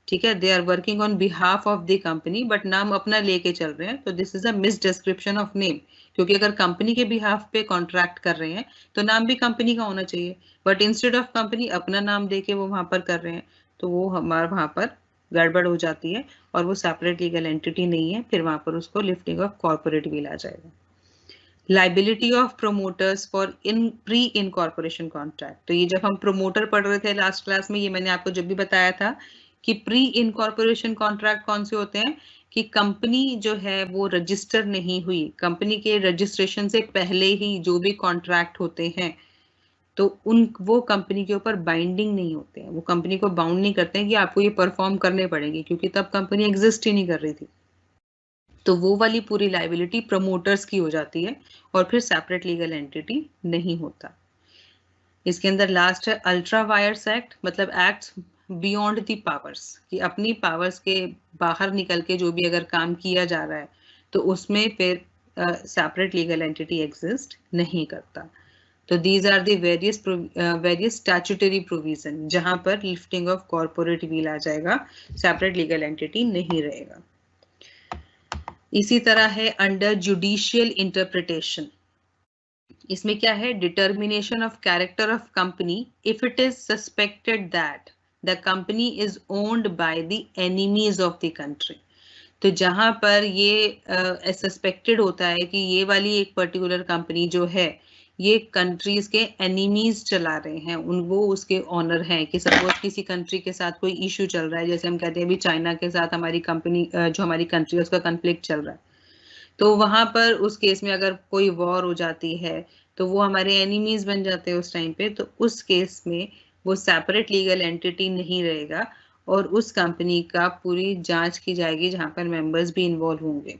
Speaker 1: ठीक है, they are working on behalf of the company but नाम अपना लेके चल रहे हैं, तो this is a misdescription of name, क्योंकि अगर कंपनी के बिहाफ पे कॉन्ट्रैक्ट कर रहे हैं तो नाम भी कंपनी का होना चाहिए, बट इंस्टेड ऑफ कंपनी अपना नाम देके वो वहां पर कर रहे हैं, तो वो हमारे वहां पर गड़बड़ हो जाती है और वो सेपरेट लीगल एंटिटी नहीं है, फिर वहां पर उसको लिफ्टिंग ऑफ कॉर्पोरेट व्हील आ जाएगा। Liability of promoters for pre incorporation contract, तो ये जब हम प्रोमोटर पढ़ रहे थे लास्ट क्लास में, ये मैंने आपको जब भी बताया था कि प्री इनकॉर्पोरेशन कॉन्ट्रैक्ट कौन से होते हैं, कि कंपनी जो है वो रजिस्टर नहीं हुई, कंपनी के रजिस्ट्रेशन से पहले ही जो भी कॉन्ट्रैक्ट होते हैं तो वो कंपनी के ऊपर बाइंडिंग नहीं होते हैं, वो कंपनी को बाउंड नहीं करते हैं कि आपको ये परफॉर्म करने पड़ेंगे, क्योंकि तब कंपनी एग्जिस्ट ही नहीं कर रही थी, तो वो वाली पूरी लाइबिलिटी प्रमोटर्स की हो जाती है और फिर सेपरेट लीगल एंटिटी नहीं होता। इसके अंदर लास्ट है अल्ट्रा वायर्स एक्ट, मतलब एक्ट बियॉन्ड दी पावर्स, कि अपनी पावर्स के बाहर निकल के जो भी अगर काम किया जा रहा है तो उसमें फिर सेपरेट लीगल एंटिटी एग्जिस्ट नहीं करता। तो these are the various statutory provision जहां पर लिफ्टिंग ऑफ कॉर्पोरेट व्हील आ जाएगा, सेपरेट लीगल एंटिटी नहीं रहेगा। इसी तरह है अंडर जुडिशियल इंटरप्रिटेशन, इसमें क्या है, determination of character of company if it is suspected that the company is owned by the enemies of the country. तो जहां पर ये सस्पेक्टेड होता है कि ये वाली एक पर्टिकुलर कंपनी जो है ये कंट्रीज के एनिमीज चला रहे हैं, उन वो उसके ऑनर हैं, कि सपोज किसी कंट्री के साथ कोई इशू चल रहा है, जैसे हम कहते हैं अभी चाइना के साथ हमारी कंपनी जो हमारी कंट्री है उसका कन्फ्लिक्ट चल रहा है, तो वहां पर उस केस में अगर कोई वॉर हो जाती है तो वो हमारे एनिमीज बन जाते हैं उस टाइम पे। तो उस केस में वो सेपरेट लीगल एंटिटी नहीं रहेगा और उस कंपनी का पूरी जांच की जाएगी जहां पर मेंबर्स भी इन्वॉल्व होंगे।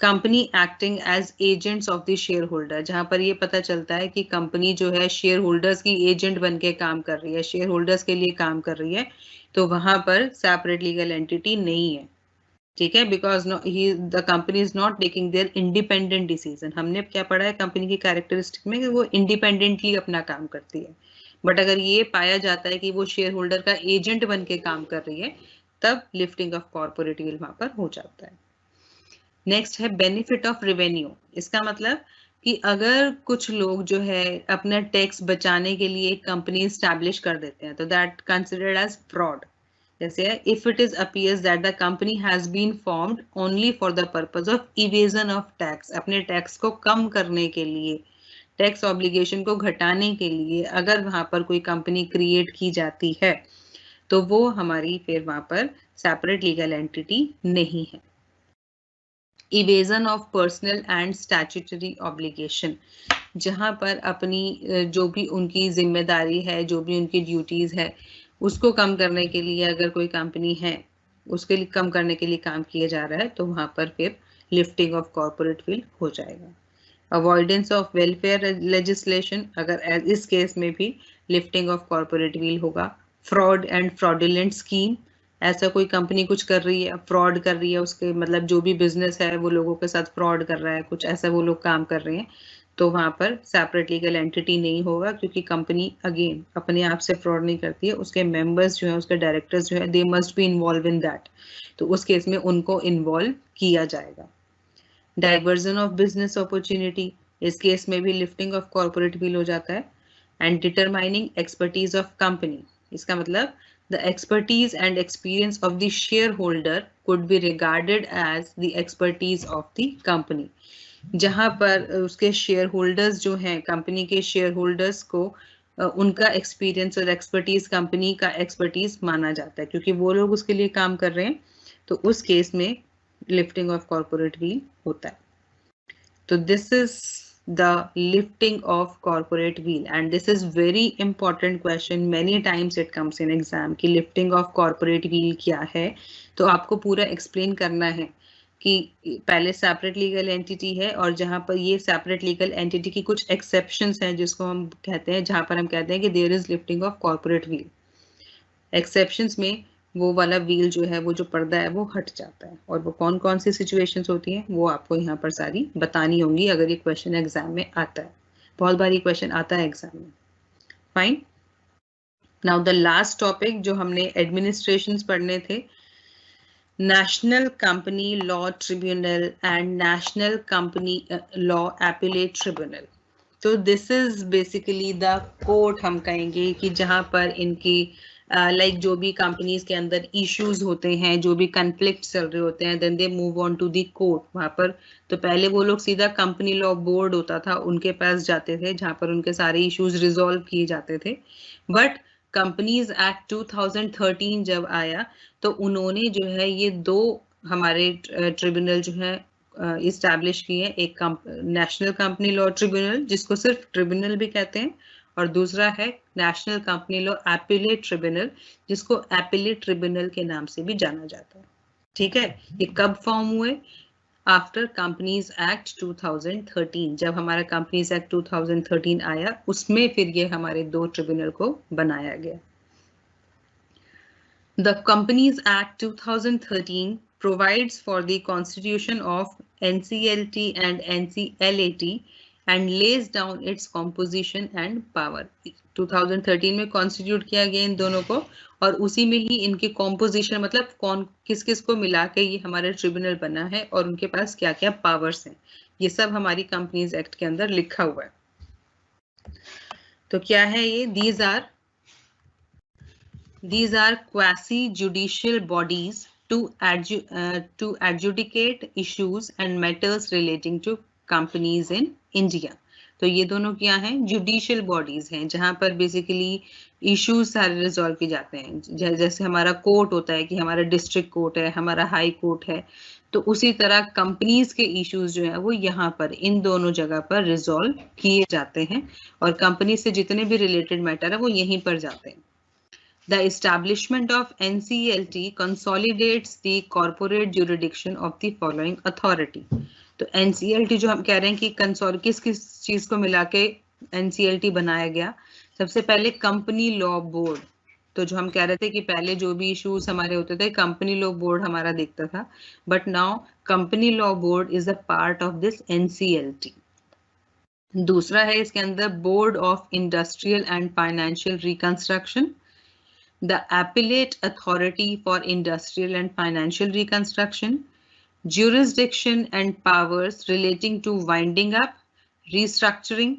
Speaker 1: Company acting as agents of the share holder, जहां पर ये पता चलता है कि कंपनी जो है शेयर होल्डर्स की एजेंट बन के काम कर रही है, शेयर होल्डर्स के लिए काम कर रही है, तो वहां पर सेपरेट लीगल एंटिटी नहीं है। ठीक है, because the company is not taking their independent decision. हमने क्या पढ़ा है कंपनी की कैरेक्टरिस्टिक में कि वो इंडिपेंडेंटली अपना काम करती है, बट अगर ये पाया जाता है कि वो शेयर होल्डर का एजेंट बन के काम कर रही है तब लिफ्टिंग ऑफ कॉर्पोरेट विल वहां पर हो जाता है। नेक्स्ट है बेनिफिट ऑफ रेवेन्यू। इसका मतलब कि अगर कुछ लोग जो है अपना टैक्स बचाने के लिए एक कंपनी स्टैब्लिश कर देते हैं तो दैट कंसिडर्ड एज फ्रॉड। जैसे if it is appears that the company has been formed only for the purpose of evasion of tax, अपने टैक्स को कम करने के लिए, टैक्स ऑब्लिगेशन को घटाने के लिए अगर वहां पर कोई कंपनी क्रिएट की जाती है तो वो हमारी फिर वहां पर सेपरेट लीगल एंटिटी नहीं है। Evasion of personal and statutory obligation, जहां पर अपनी जो भी उनकी जिम्मेदारी है, जो भी उनकी ड्यूटीज है, उसको कम करने के लिए अगर कोई कंपनी है उसके लिए कम करने के लिए काम किया जा रहा है तो वहां पर फिर लिफ्टिंग ऑफ कॉर्पोरेट विल हो जाएगा। अवॉइडेंस ऑफ वेलफेयर लेजिस्लेशन, अगर इस केस में भी लिफ्टिंग ऑफ कॉर्पोरेट विल होगा। फ्रॉड एंड फ्रॉडुलेंट स्कीम, ऐसा कोई कंपनी कुछ कर रही है, फ्रॉड कर रही है, उसके मतलब जो भी बिजनेस है वो लोगों के साथ फ्रॉड कर रहा है, कुछ ऐसा वो लोग काम कर रहे हैं, तो वहां पर सेपरेट लीगल एंटिटी नहीं होगा, क्योंकि कंपनी अगेन अपने आप से फ्रॉड नहीं करती है, उसके मेंबर्स जो है, उसके डायरेक्टर्स जो है, they must be involve in that, तो उस केस में उनको इन्वॉल्व किया जाएगा। डाइवर्जन ऑफ बिजनेस अपॉर्चुनिटी, इस केस में भी लिफ्टिंग ऑफ कॉर्पोरेट विल हो जाता है। And determining expertise of company, इसका मतलब the expertise and experience of the shareholder could be regarded as the expertise of the company, जहां पर उसके शेयर होल्डर्स जो हैं, कंपनी के शेयर होल्डर्स को उनका एक्सपीरियंस और एक्सपर्टीज कंपनी का एक्सपर्टीज माना जाता है, क्योंकि वो लोग उसके लिए काम कर रहे हैं, तो उस केस में लिफ्टिंग ऑफ कॉर्पोरेट विल होता है। तो this is the lifting of corporate wheel, and this is very important question, many times it comes in exam कि lifting of corporate wheel क्या है। तो आपको पूरा explain करना है कि पहले separate legal entity है और जहां पर ये separate legal entity की कुछ exceptions हैं जिसको हम कहते हैं, जहां पर हम कहते हैं कि there is lifting of corporate wheel। exceptions में वो वाला व्हील जो है, वो जो पर्दा है वो हट जाता है, और वो कौन कौन सी सिचुएशंस होती हैं वो आपको यहाँ पर सारी बतानी होंगी अगर ये क्वेश्चन एग्जाम में आता है। बहुत बार ये क्वेश्चन आता है एग्जाम में। Fine, now the last topic जो हमने एडमिनिस्ट्रेशंस पढ़ने थे, National company law Tribunal and National company Law Appellate Tribunal. तो this is basically the court, हम कहेंगे कि जहां पर इनकी लाइक जो भी कंपनीज के अंदर इश्यूज होते हैं, जो भी कन्फ्लिक्ट चल रहे होते हैं, then they move on to the court. वहां पर तो पहले वो लोग सीधा कंपनी लॉ बोर्ड होता था उनके पास जाते थे, जहां पर उनके सारे इश्यूज रिजॉल्व किए जाते थे। बट कंपनीज एक्ट 2013 जब आया तो उन्होंने जो है ये दो हमारे ट्रिब्यूनल जो है इस्टेब्लिश किए, एक नेशनल कंपनी लॉ ट्रिब्यूनल जिसको सिर्फ ट्रिब्यूनल भी कहते हैं, और दूसरा है national company Law Appellate tribunal जिसको एपिलेट ट्रिब्यूनल के नाम से भी जाना जाता है। ठीक है, ये कब फॉर्म हुए? आफ्टर कंपनीज एक्ट 2013, जब हमारा कंपनीज एक्ट 2013 आया उसमें फिर ये हमारे दो ट्रिब्यूनल को बनाया गया। The Companies Act 2013 provides for the constitution of NCLT and NCLAT and lays down its composition and power. 2013 में कॉन्स्टिट्यूट किया गया इन दोनों को, और उसी में ही इनकी कॉम्पोजिशन, मतलब कौन किस किस को मिला के ये हमारा ट्रिब्यूनल बना है और उनके पास क्या क्या पावर्स हैं, ये सब हमारी कंपनीज एक्ट के अंदर लिखा हुआ है। तो क्या है ये? these are quasi judicial bodies to adjudicate issues and matters relating to companies in India. तो ये दोनों क्या हैं? जुडिशियल बॉडीज हैं, जहां पर बेसिकली इश्यूज सारे रिजॉल्व किए जाते हैं। जैसे हमारा कोर्ट होता है कि हमारा डिस्ट्रिक्ट कोर्ट है, हमारा हाई कोर्ट है, तो उसी तरह कंपनीज के इश्यूज जो है वो यहाँ पर इन दोनों जगह पर रिजॉल्व किए जाते हैं, और कंपनी से जितने भी रिलेटेड मैटर है वो यहीं पर जाते हैं। The establishment of NCLT consolidates the corporate jurisdiction of the following authority. तो NCLT जो हम कह रहे हैं कि किस किस चीज को मिला के NCLT बनाया गया? सबसे पहले कंपनी लॉ बोर्ड। तो जो हम कह रहे थे कि पहले जो भी इश्यूज हमारे होते थे कंपनी लॉ बोर्ड हमारा देखता था, but now company law board is a part of this NCLT। दूसरा है इसके अंदर board of industrial and financial reconstruction, the Appellate Authority for Industrial and Financial Reconstruction, jurisdiction and powers relating to winding up, restructuring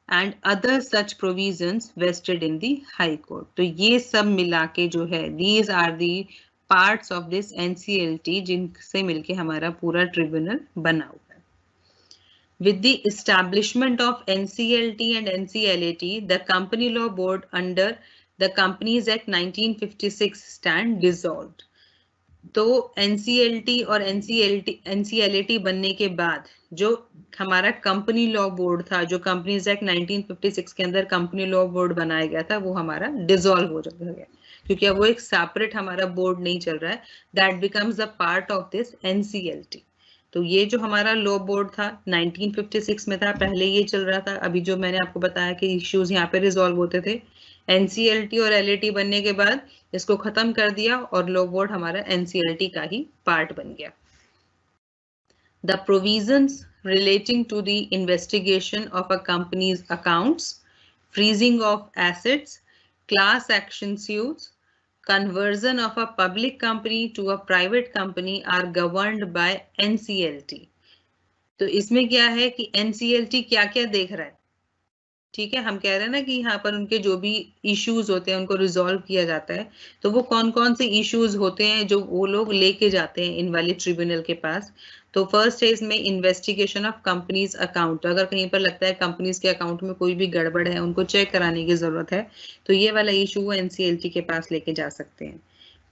Speaker 1: and other such provisions vested in the High Court. तो ये सब मिला के जो है these are the parts of this NCLT जिनसे मिलके हमारा पूरा ट्रिब्यूनल बना हुआ है। With the establishment of NCLT and NCLAT, the Company Law Board under the Companies Act 1956 stand dissolved. तो NCLT और NCLAT बनने के बाद जो हमारा कंपनी लॉ बोर्ड था, जो कंपनीज एक्ट 1956 के अंदर कंपनी लॉ बोर्ड बनाया गया था, वो हमारा डिसॉल्व हो गया, क्योंकि अब वो एक सेपरेट हमारा बोर्ड नहीं चल रहा है। That becomes a part of this NCLT। तो ये जो हमारा लॉ बोर्ड था 1956 में था, पहले ये चल रहा था। अभी जो मैंने आपको बताया कि इश्यूज यहाँ पे रिजॉल्व होते थे, NCLT और LAT बनने के बाद इसको खत्म कर दिया और लॉ बोर्ड हमारा NCLT का ही पार्ट बन गया। The provisions relating to the investigation of a company's accounts, freezing of assets, class action suits, conversion of a public company to a private company are governed by NCLT. तो इसमें क्या है कि NCLT क्या क्या देख रहा है? ठीक है, हम कह रहे हैं ना कि यहाँ पर उनके जो भी इश्यूज होते हैं उनको रिजॉल्व किया जाता है। तो वो कौन कौन से इश्यूज होते हैं जो वो लोग लेके जाते हैं इन वाले ट्रिब्यूनल के पास? तो फर्स्ट है इसमें इन्वेस्टिगेशन ऑफ कंपनीज अकाउंट। अगर कहीं पर लगता है कंपनीज के अकाउंट में कोई भी गड़बड़ है, उनको चेक कराने की जरूरत है, तो ये वाला इशू वो NCLT के पास लेके जा सकते हैं।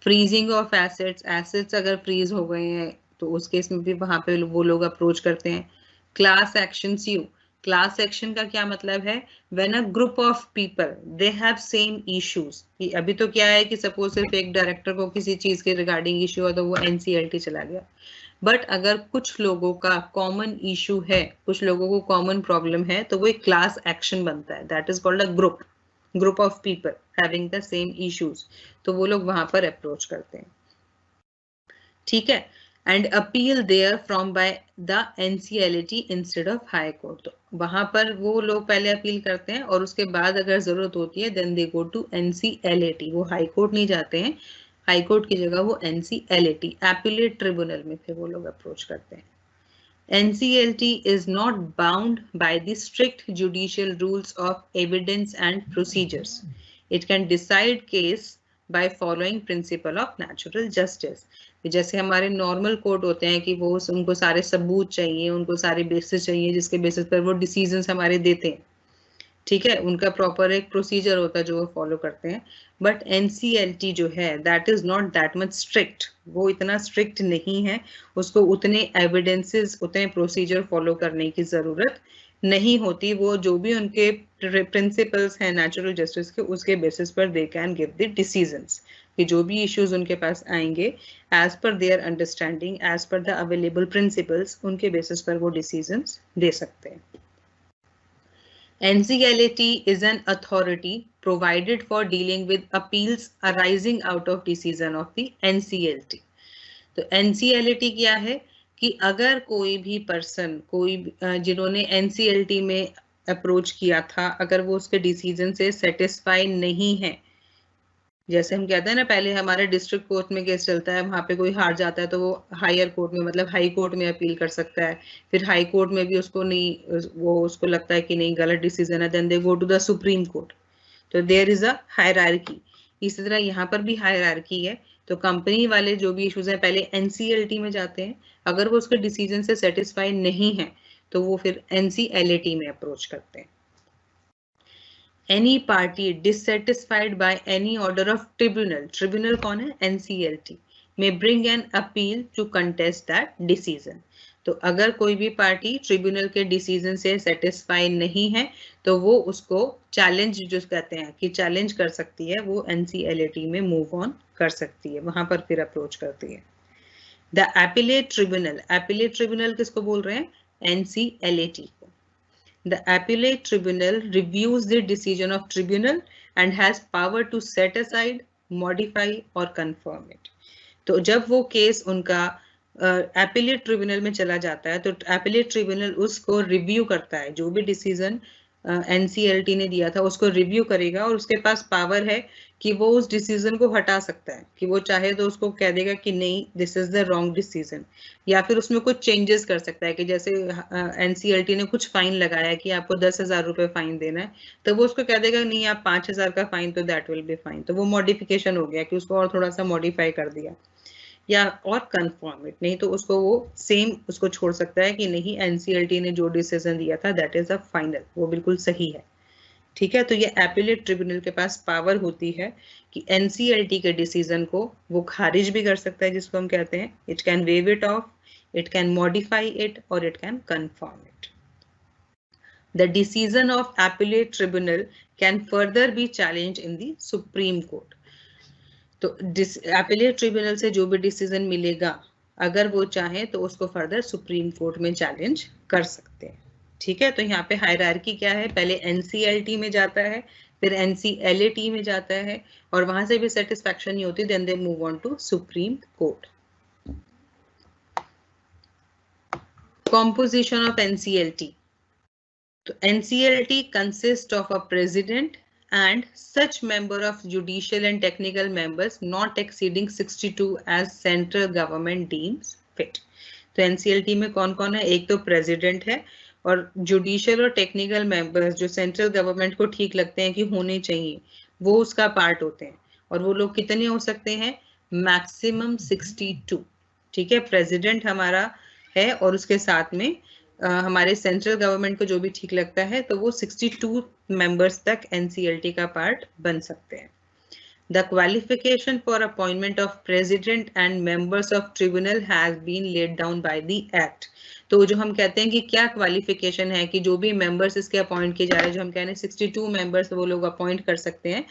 Speaker 1: फ्रीजिंग ऑफ एसेट्स अगर फ्रीज हो गए हैं तो उस केस में भी वहां पे वो लोग अप्रोच करते हैं। क्लास एक्शन स्यू, क्लास एक्शन का क्या मतलब है? When a group of people they have same issues. अभी तो क्या है कि सपोज सिर्फ एक डायरेक्टर को किसी चीज के रिगार्डिंग इश्यू है तो वो NCLT चला गया, बट अगर कुछ लोगों का कॉमन इश्यू है, कुछ लोगों को कॉमन प्रॉब्लम है, तो वो एक क्लास एक्शन बनता है। That is called a group of people having the same issues. तो वो लोग वहां पर अप्रोच करते हैं, ठीक है। And appeal there from by the NCLAT instead of high court. तो वहां पर वो लोग पहले अपील करते हैं और उसके बाद अगर जरूरत होती है then they go to NCLAT। वो हाई कोर्ट नहीं जाते हैं, हाई कोर्ट की जगह वो NCLAT एपीलेट ट्रिब्यूनल में फिर वो लोग अप्रोच करते हैं। NCLT is not bound by the strict judicial rules of evidence and procedures. It can decide case by following principle of natural justice. जैसे हमारे नॉर्मल कोर्ट होते हैं कि वो उनको सारे सबूत चाहिए, उनको सारे बेसिस चाहिए जिसके बेसिस पर वो डिसीजंस हमारे देते हैं, ठीक है। उनका प्रॉपर एक प्रोसीजर होता है जो वो फॉलो करते हैं। बट NCLT जो है that is not that much strict, वो इतना स्ट्रिक्ट नहीं है, उसको उतने एविडेंसेस, उतने प्रोसीजर फॉलो करने की जरूरत नहीं होती। वो जो भी उनके प्रिंसिपल्स हैं नेचुरल जस्टिस के, उसके बेसिस पर they can give the decisions, कि जो भी इश्यूज उनके पास आएंगे as per their understanding, as per the available principles, उनके बेसिस पर वो डिसीजंस दे सकते हैं। NCLAT is an authority provided for dealing with appeals arising out of decision of the NCLT. तो NCLAT क्या है कि अगर कोई भी पर्सन, कोई जिन्होंने NCLT में अप्रोच किया था, अगर वो उसके डिसीजन से सेटिस्फाई नहीं है, जैसे हम कहते हैं ना, पहले हमारे डिस्ट्रिक्ट कोर्ट में केस चलता है, वहां पे कोई हार जाता है तो वो हायर कोर्ट में, मतलब हाई कोर्ट में अपील कर सकता है, फिर हाई कोर्ट में भी उसको नहीं, वो उसको लगता है कि नहीं गलत डिसीजन है, then they go to the supreme court. तो देयर इज अ हायरार्की। इसी तरह यहाँ पर भी हायरार्की है। तो कंपनी वाले जो भी इश्यूज हैं पहले एनसीएलटी में जाते हैं, अगर वो उसके डिसीजन से सेटिस्फाई नहीं है तो वो फिर एनसीएलटी में अप्रोच करते हैं। Any party dissatisfied by any order of tribunal कौन है? NCLT may bring an appeal to contest that decision। तो अगर कोई भी पार्टी ट्रिब्यूनल के डिसीजन से सेटिस्फाई नहीं है तो वो उसको चैलेंज जो कहते हैं कि चैलेंज कर सकती है, वो NCLT में मूव ऑन कर सकती है, वहां पर फिर अप्रोच करती है। द एपिलेट ट्रिब्यूनल किसको बोल रहे हैं? NCLT को। The appellate tribunal reviews the decision of tribunal and has power to set aside, modify or confirm it। तो जब वो केस उनका एपिलेट ट्रिब्यूनल में चला जाता है तो एपिलेट ट्रिब्यूनल उसको रिव्यू करता है, जो भी डिसीजन एनसीएलटी ने दिया था उसको रिव्यू करेगा, और उसके पास पावर है कि वो उस डिसीजन को हटा सकता है, कि वो चाहे तो उसको कह देगा कि नहीं this is the wrong decision, या फिर उसमें कुछ चेंजेस कर सकता है, कि जैसे एनसीएलटी ने कुछ फाइन लगाया कि आपको 10,000 रुपए फाइन देना है, तो वो उसको कह देगा नहीं आप 5,000 का फाइन, तो दैट विल बी फाइन। तो वो मॉडिफिकेशन हो गया कि उसको और थोड़ा सा मॉडिफाई कर दिया, या और कंफर्म इट, नहीं तो उसको वो सेम उसको छोड़ सकता है कि नहीं एनसीएलटी ने जो डिसीजन दिया था दैट इज अ फाइनल, वो बिल्कुल सही है। ठीक है, तो ये एपिलेट ट्रिब्यूनल के पास पावर होती है कि एनसीएलटी के डिसीजन को वो खारिज भी कर सकता है, जिसको हम कहते हैं it can waive it off, it can modify it, और it can confirm it. The decision of appellate tribunal can further be challenged in the supreme court. तो एपिलेट ट्रिब्यूनल से जो भी डिसीजन मिलेगा, अगर वो चाहे तो उसको फर्दर सुप्रीम कोर्ट में चैलेंज कर सकते हैं। ठीक है, तो यहाँ पे हायरार्की क्या है? पहले एनसीएलटी में जाता है, फिर एनसीएलटी में जाता है, और वहां से भी सेटिस्फैक्शन नहीं होती, then they move on to Supreme Court. Composition of NCLT. तो NCLT consist of a president and such member of judicial and technical members not exceeding 62 as central government deems fit। तो एनसीएलटी में कौन कौन है? एक तो प्रेसिडेंट है, और जुडिशियल और टेक्निकल मेंबर्स जो सेंट्रल गवर्नमेंट को ठीक लगते हैं कि होने चाहिए, वो उसका पार्ट होते हैं। और वो लोग कितने हो सकते हैं? मैक्सिमम 62। ठीक है, प्रेसिडेंट हमारा है और उसके साथ में हमारे सेंट्रल गवर्नमेंट को जो भी ठीक लगता है, तो वो 62 मेंबर्स तक एनसीएलटी का पार्ट बन सकते हैं। The qualification for appointment of president and members of tribunal has been laid down by the act। तो जो हम कहते हैं कि क्या क्वालिफिकेशन है कि जो भी मेंबर्स इसके अपॉइंट किए जा रहे हैं, जो हम कह रहे हैं 62 मेंबर्स वो लोग अपॉइंट कर सकते हैं,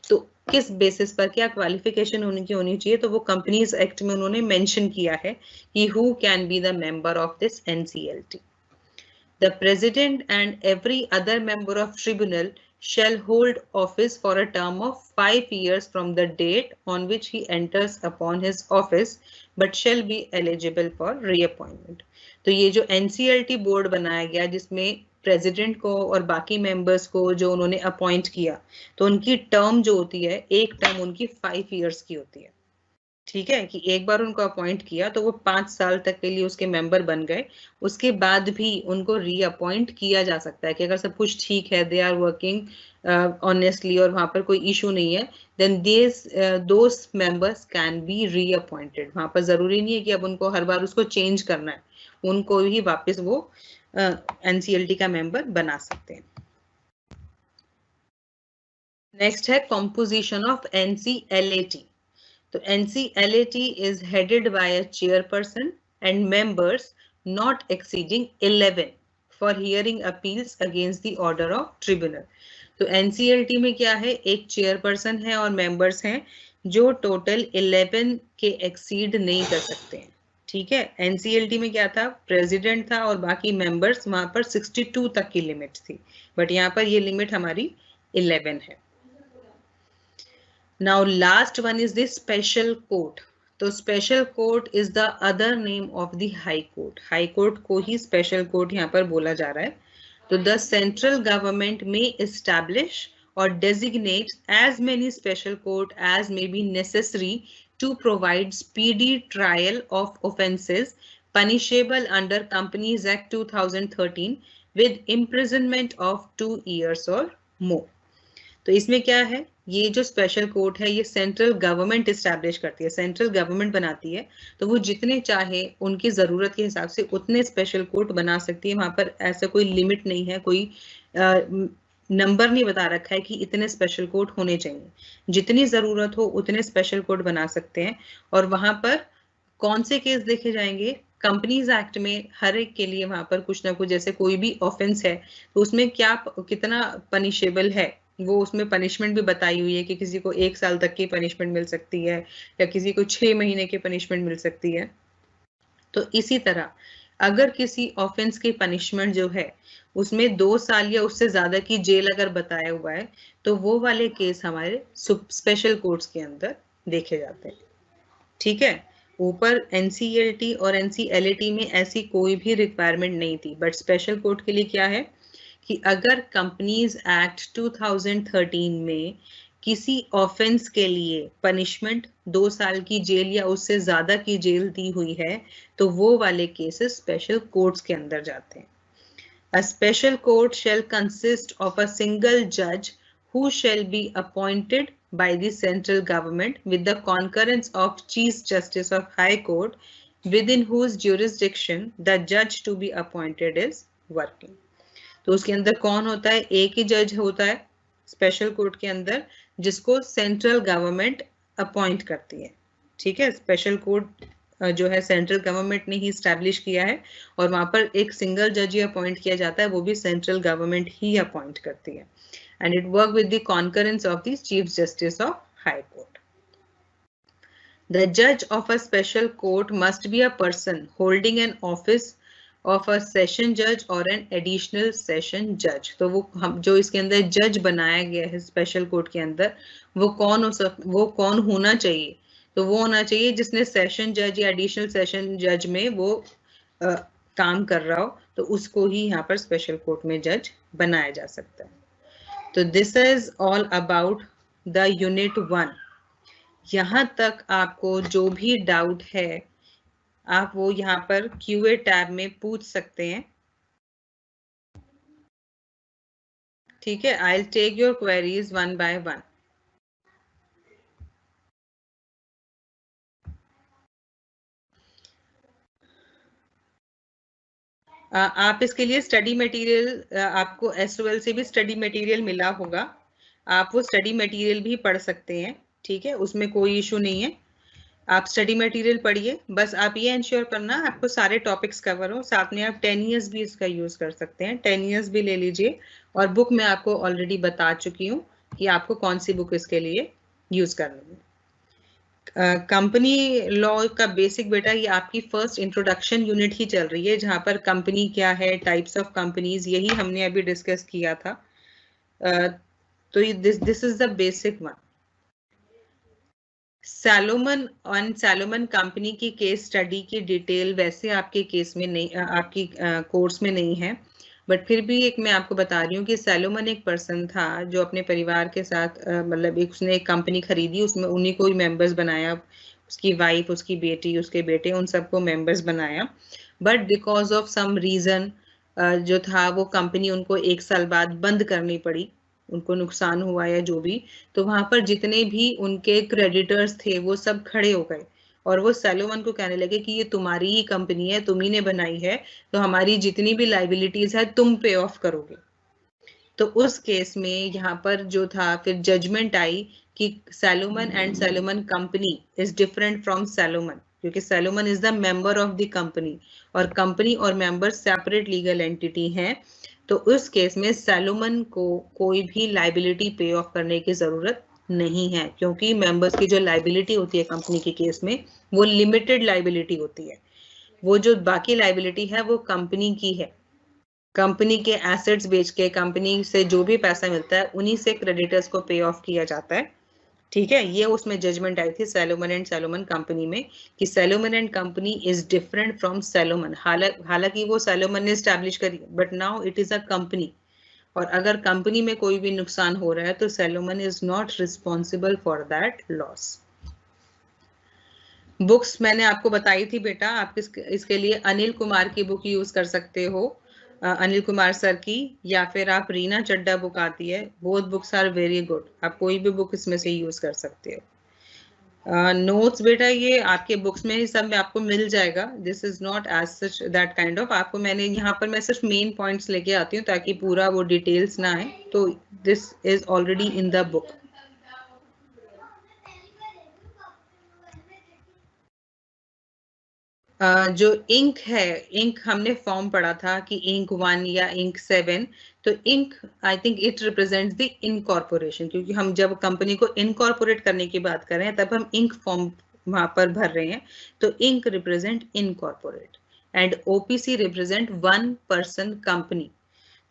Speaker 1: तो किस बेसिस पर क्या क्वालिफिकेशन उनकी होनी चाहिए? तो वो कंपनीज एक्ट में उन्होंने मेंशन किया है कि who can be the member of this NCLT. The president and every other member of tribunal shall hold office for a term of 5 years from the date on which he enters upon his office, but shall be eligible for reappointment। तो ये जो NCLT बोर्ड बनाया गया जिसमें प्रेसिडेंट को और बाकी मेंबर्स को जो उन्होंने अपॉइंट किया, तो उनकी टर्म जो होती है, एक टर्म उनकी 5 इयर्स की होती है। ठीक है, कि एक बार उनको अपॉइंट किया तो वो 5 साल तक के लिए उसके मेंबर बन गए, उसके बाद भी उनको रीअपॉइंट किया जा सकता है कि अगर सब कुछ ठीक है, दे आर वर्किंग ऑनेस्टली और वहां पर कोई इशू नहीं है, then those members can be reappointed. वहां पर जरूरी नहीं है कि अब उनको हर बार उसको चेंज करना है, उनको ही वापस वो एनसीएलटी का मेंबर बना सकते हैं। नेक्स्ट है कॉम्पोजिशन ऑफ एनसीएलटी। तो NCLAT is headed by a chairperson and members not exceeding 11 for hearing appeals against the order of tribunal। तो NCLT में क्या है? एक चेयरपर्सन है और मेंबर्स हैं जो टोटल 11 के एक्सीड नहीं कर सकते हैं। ठीक है, NCLT में क्या था? प्रेसिडेंट था और बाकी मेंबर्स, वहां पर 62 तक की लिमिट थी, बट यहाँ पर ये लिमिट हमारी 11 है। Now last one is the special court। तो special court is the other name of the high court। high court को ही special court यहाँ पर बोला जा रहा है। तो the central government may establish or designates as many special court as may be necessary to provide speedy trial of offences punishable under Companies Act 2013 with imprisonment of 2 years or more. तो इसमें क्या है, ये जो स्पेशल कोर्ट है ये सेंट्रल गवर्नमेंट इस्टेब्लिश करती है, सेंट्रल गवर्नमेंट बनाती है, तो वो जितने चाहे उनकी जरूरत के हिसाब से उतने स्पेशल कोर्ट बना सकती है। वहां पर ऐसा कोई लिमिट नहीं है, कोई नंबर नहीं बता रखा है कि इतने स्पेशल कोर्ट होने चाहिए, जितनी जरूरत हो उतने स्पेशल कोर्ट बना सकते हैं। और वहां पर कौन से केस देखे जाएंगे, कंपनीज एक्ट में हर एक के लिए वहां पर कुछ ना कुछ, जैसे कोई भी ऑफेंस है तो उसमें क्या कितना पनिशेबल है, वो उसमें पनिशमेंट भी बताई हुई है कि किसी को 1 साल तक की पनिशमेंट मिल सकती है या किसी को 6 महीने की पनिशमेंट मिल सकती है। तो इसी तरह अगर किसी ऑफेंस की पनिशमेंट जो है उसमें 2 साल या उससे ज्यादा की जेल अगर बताया हुआ है तो वो वाले केस हमारे स्पेशल कोर्ट्स के अंदर देखे जाते हैं। ठीक है, ऊपर NCLT और NCLAT में ऐसी कोई भी रिक्वायरमेंट नहीं थी, बट स्पेशल कोर्ट के लिए क्या है कि अगर कंपनीज एक्ट 2013 में किसी ऑफेंस के लिए पनिशमेंट 2 साल की जेल या उससे ज्यादा की जेल दी हुई है तो वो वाले केसेस स्पेशल कोर्ट्स के अंदर जाते हैं। A special court shall consist of a single judge who shall be appointed by the central government with the concurrence of Chief Justice of High Court within whose jurisdiction the judge to be appointed is working. तो उसके अंदर कौन होता है, एक ही जज होता है स्पेशल कोर्ट के अंदर जिसको सेंट्रल गवर्नमेंट अपॉइंट करती है। ठीक है, स्पेशल कोर्ट जो है सेंट्रल गवर्नमेंट ने ही स्टैब्लिश किया है और वहां पर एक सिंगल जज ही अपॉइंट किया जाता है, वो भी सेंट्रल गवर्नमेंट ही अपॉइंट करती है। And it work with the concurrence of the chief justice of high court. The जज of a special court must be a person holding an office of a session जज और एन एडिशनल सेशन जज। तो वो हम जो इसके अंदर जज बनाया गया है स्पेशल कोर्ट के अंदर वो कौन होना चाहिए, तो वो होना चाहिए जिसने सेशन जज या एडिशनल सेशन जज में वो काम कर रहा हो, तो उसको ही यहाँ पर स्पेशल कोर्ट में जज बनाया जा सकता है। तो this is all about the unit 1। यहाँ तक आपको जो भी डाउट है आप वो यहाँ पर QA टैब में पूछ सकते हैं। ठीक है, I will take your queries one by one. आप इसके लिए स्टडी मटेरियल, आपको SOL से भी स्टडी मटेरियल मिला होगा, आप वो स्टडी मटेरियल भी पढ़ सकते हैं। ठीक है, उसमें कोई इशू नहीं है, आप स्टडी मटेरियल पढ़िए, बस आप ये इंश्योर करना आपको सारे टॉपिक्स कवर हो। साथ में आप 10 ईयर्स भी इसका यूज कर सकते हैं, 10 ईयर्स भी ले लीजिए। और बुक मैं आपको ऑलरेडी बता चुकी हूँ कि आपको कौन सी बुक इसके लिए यूज करनी है। कंपनी लॉ का बेसिक बेटा ये आपकी फर्स्ट इंट्रोडक्शन यूनिट ही चल रही है, जहां पर कंपनी क्या है, टाइप्स ऑफ कंपनीज, यही हमने अभी डिस्कस किया था। तो this is the basic one. Salomon on Salomon company की केस स्टडी की डिटेल वैसे आपके केस में नहीं, आपकी कोर्स में नहीं है, बट फिर भी एक मैं आपको बता रही हूँ कि सैलोमन एक पर्सन था जो अपने परिवार के साथ मतलब एक उसने एक कंपनी खरीदी, उसमें उन्हीं को ही मेंबर्स बनाया, उसकी वाइफ, उसकी बेटी, उसके बेटे, उन सबको मेंबर्स बनाया। But because of some reason जो था वो कंपनी उनको 1 साल बाद बंद करनी पड़ी, उनको नुकसान हुआ या जो भी, तो वहां पर जितने भी उनके क्रेडिटर्स थे वो सब खड़े हो गए और वो सैलोमन को कहने लगे कि ये तुम्हारी ही कंपनी है, तुम ही ने बनाई है, तो हमारी जितनी भी लाइबिलिटीज है तुम पे ऑफ करोगे। तो उस केस में यहाँ पर जो था फिर जजमेंट आई कि Salomon and Salomon company is different from Salomon, क्योंकि Salomon is the member of the company और कंपनी और मेंबर सेपरेट लीगल एंटिटी हैं। तो उस केस में सैलोमन को कोई भी लाइबिलिटी पे ऑफ करने की जरूरत नहीं है, क्योंकि मेंबर्स की जो लाइबिलिटी होती है कंपनी के केस में वो लिमिटेड लाइबिलिटी होती है। वो जो बाकी लाइबिलिटी है वो कंपनी की है, कंपनी के एसेट्स बेच के कंपनी से जो भी पैसा मिलता है उन्हीं से क्रेडिटर्स को पे ऑफ किया जाता है। ठीक है, ये उसमें जजमेंट आई थी सैलोमन एंड सैलोमन कंपनी में कि Salomon and company is different from Salomon. हालांकि वो सैलोमन ने एस्टैब्लिश करी, but now it is a company और अगर कंपनी में कोई भी नुकसान हो रहा है तो Salomon is not responsible for that loss. Books मैंने आपको बताई थी बेटा, आप इसके लिए अनिल कुमार की बुक यूज कर सकते हो, अनिल कुमार सर की, या फिर आप रीना चड्डा बुक आती है, both books are very good, आप कोई भी बुक इसमें से यूज कर सकते हो। नोट्स बेटा ये आपके बुक्स में ही सब में आपको मिल जाएगा, this is not as such that kind of, आपको मैंने यहाँ पर मैं सिर्फ मेन पॉइंट्स लेके आती हूँ ताकि पूरा वो डिटेल्स ना आए, तो this is already in the book. जो इंक है, इंक हमने फॉर्म पढ़ा था कि इंक 1 या इंक 7, तो INC I think it represents the incorporation, क्योंकि हम जब कंपनी को इनकॉर्पोरेट करने की बात कर रहे हैं तब हम इंक फॉर्म वहां पर भर रहे हैं, तो INC represent incorporate and OPC represent 1 person company.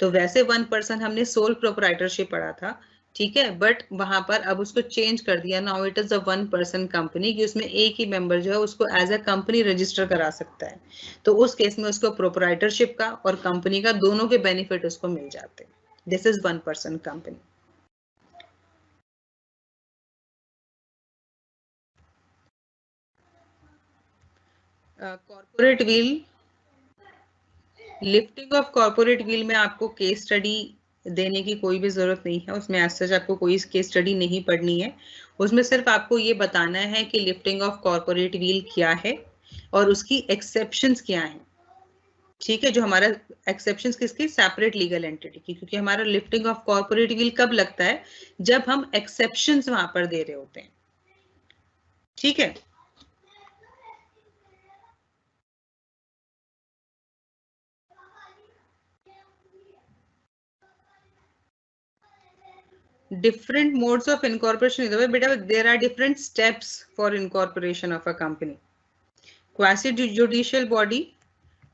Speaker 1: तो वैसे 1 पर्सन हमने सोल प्रोप्राइटरशिप पढ़ा था, ठीक है, बट वहां पर अब उसको चेंज कर दिया, now it is a 1 person company, कि उसमें एक ही मेंबर जो है उसको एज अ कंपनी रजिस्टर करा सकता है, तो उस केस में उसको प्रोप्राइटरशिप का और कंपनी का दोनों के बेनिफिट उसको मिल जाते हैं। This is 1 person company. Corporate wheel, lifting of corporate wheel में आपको केस स्टडी देने की कोई भी जरूरत नहीं है, उसमें ऐसा आपको कोई केस स्टडी नहीं पढ़नी है, उसमें सिर्फ आपको ये बताना है कि लिफ्टिंग ऑफ कॉर्पोरेट व्हील क्या है और उसकी एक्सेप्शंस क्या हैं, ठीक है, जो हमारा एक्सेप्शंस किसकी, सेपरेट लीगल एंटिटी की, क्योंकि हमारा लिफ्टिंग ऑफ कॉर्पोरेट व्हील कब लगता है, जब हम एक्सेप्शंस वहां पर दे रहे होते हैं, ठीक है। Different modes of incorporation बेटा, there are different steps for incorporation of a company. Quasi judicial body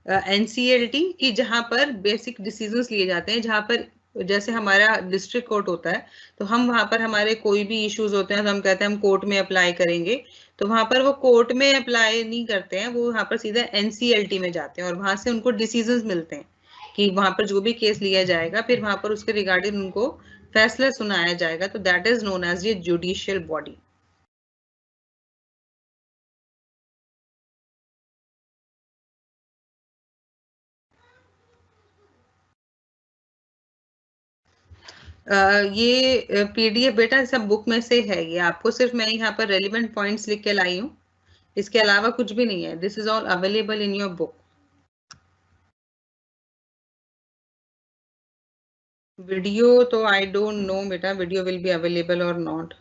Speaker 1: NCLT की, जहां पर बेसिक डिसीजंस लिए जाते हैं, जहां पर जैसे हमारा डिस्ट्रिक्ट कोर्ट होता है, तो हम वहां पर हमारे कोई भी इश्यूज होते हैं तो हम कहते हैं हम कोर्ट में अप्लाई करेंगे, तो वहां पर वो कोर्ट में अप्लाई नहीं करते हैं, वो वहां पर सीधा एनसीएलटी में जाते हैं और वहां से उनको डिसीजंस मिलते हैं कि वहां पर जो भी केस लिया जाएगा फिर वहां पर उसके रिगार्डिंग उनको फैसला सुनाया जाएगा, तो दैट इज नोन एज ये जुडिशियल बॉडी। ये पीडीएफ बेटा सब बुक में से है, ये आपको सिर्फ मैं यहाँ पर रेलिवेंट पॉइंट्स लिख के लाई हूँ, इसके अलावा कुछ भी नहीं है, this is all available in your book. Video तो आई डोंट नो बेटा, वीडियो विल बी अवेलेबल और नॉट।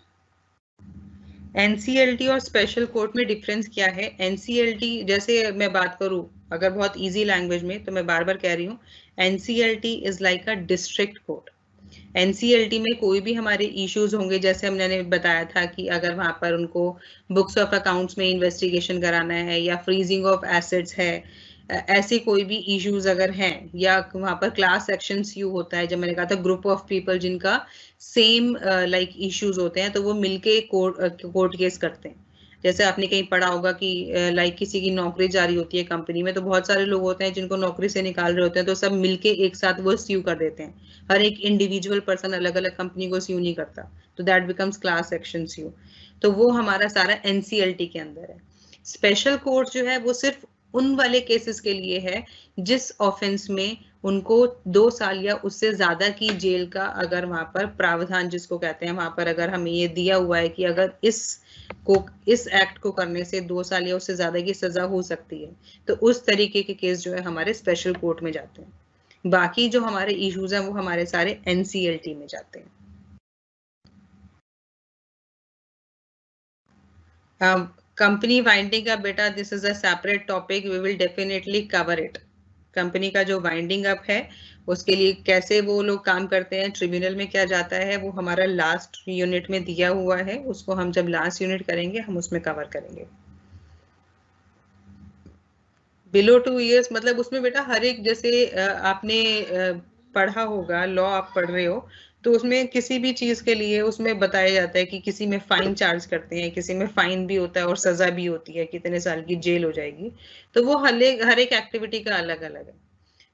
Speaker 1: एनसीएलटी और स्पेशल कोर्ट में डिफरेंस क्या है, एनसीएलटी जैसे मैं बात करूं अगर बहुत इजी लैंग्वेज में, तो मैं बार बार कह रही हूँ, NCLT is like a district court. NCLT में कोई भी हमारे इश्यूज होंगे, जैसे हमने बताया था कि अगर वहां पर उनको बुक्स ऑफ अकाउंट्स में इन्वेस्टिगेशन कराना है या फ्रीजिंग ऑफ एसेट्स है, ऐसे कोई भी इश्यूज अगर हैं, या वहां पर क्लास एक्शन यू होता है, जब मैंने कहा था ग्रुप ऑफ पीपल जिनका सेम लाइक इश्यूज होते हैं, तो वो मिलके कोर्ट केस करते हैं। जैसे आपने कहीं पढ़ा होगा कि लाइक किसी की नौकरी जारी होती है कंपनी में, तो बहुत सारे लोग होते हैं जिनको नौकरी से निकाल रहे होते हैं, तो सब मिलके एक साथ वो स्यू कर देते हैं, हर एक इंडिविजुअल पर्सन अलग अलग कंपनी को स्यू नहीं करता, तो दैट बिकम्स क्लास एक्शन स्यू, तो वो हमारा सारा एनसीएलटी के अंदर है। स्पेशल कोर्ट जो है वो सिर्फ उन वाले केसेस के लिए है जिस ऑफेंस में उनको 2 साल या उससे ज्यादा की जेल का अगर वहां पर प्रावधान जिसको कहते हैं, वहां पर अगर हमें ये दिया हुआ है कि अगर इस एक्ट को करने से 2 साल या उससे ज्यादा की सजा हो सकती है, तो उस तरीके के केस जो है हमारे स्पेशल कोर्ट में जाते हैं। बाकी जो हमारे इश्यूज हैं वो हमारे सारे एनसीएलटी में जाते हैं। कंपनी वाइंडिंग का बेटा, this is a separate topic, we will definitely cover it. Company का जो वाइंडिंग अप है उसके लिए कैसे वो लोग काम करते हैं, ट्रिब्यूनल में क्या जाता है, वो हमारा लास्ट यूनिट में दिया हुआ है, उसको हम जब लास्ट यूनिट करेंगे हम उसमें कवर करेंगे। बिलो 2 इयर्स मतलब उसमें बेटा हर एक, जैसे आपने पढ़ा होगा, लॉ आप पढ़ रहे हो, तो उसमें किसी भी चीज के लिए उसमें बताया जाता है कि किसी में फाइन चार्ज करते हैं, किसी में फाइन भी होता है और सजा भी होती है, कितने साल की जेल हो जाएगी, तो वो हर एक एक्टिविटी का अलग अलग है।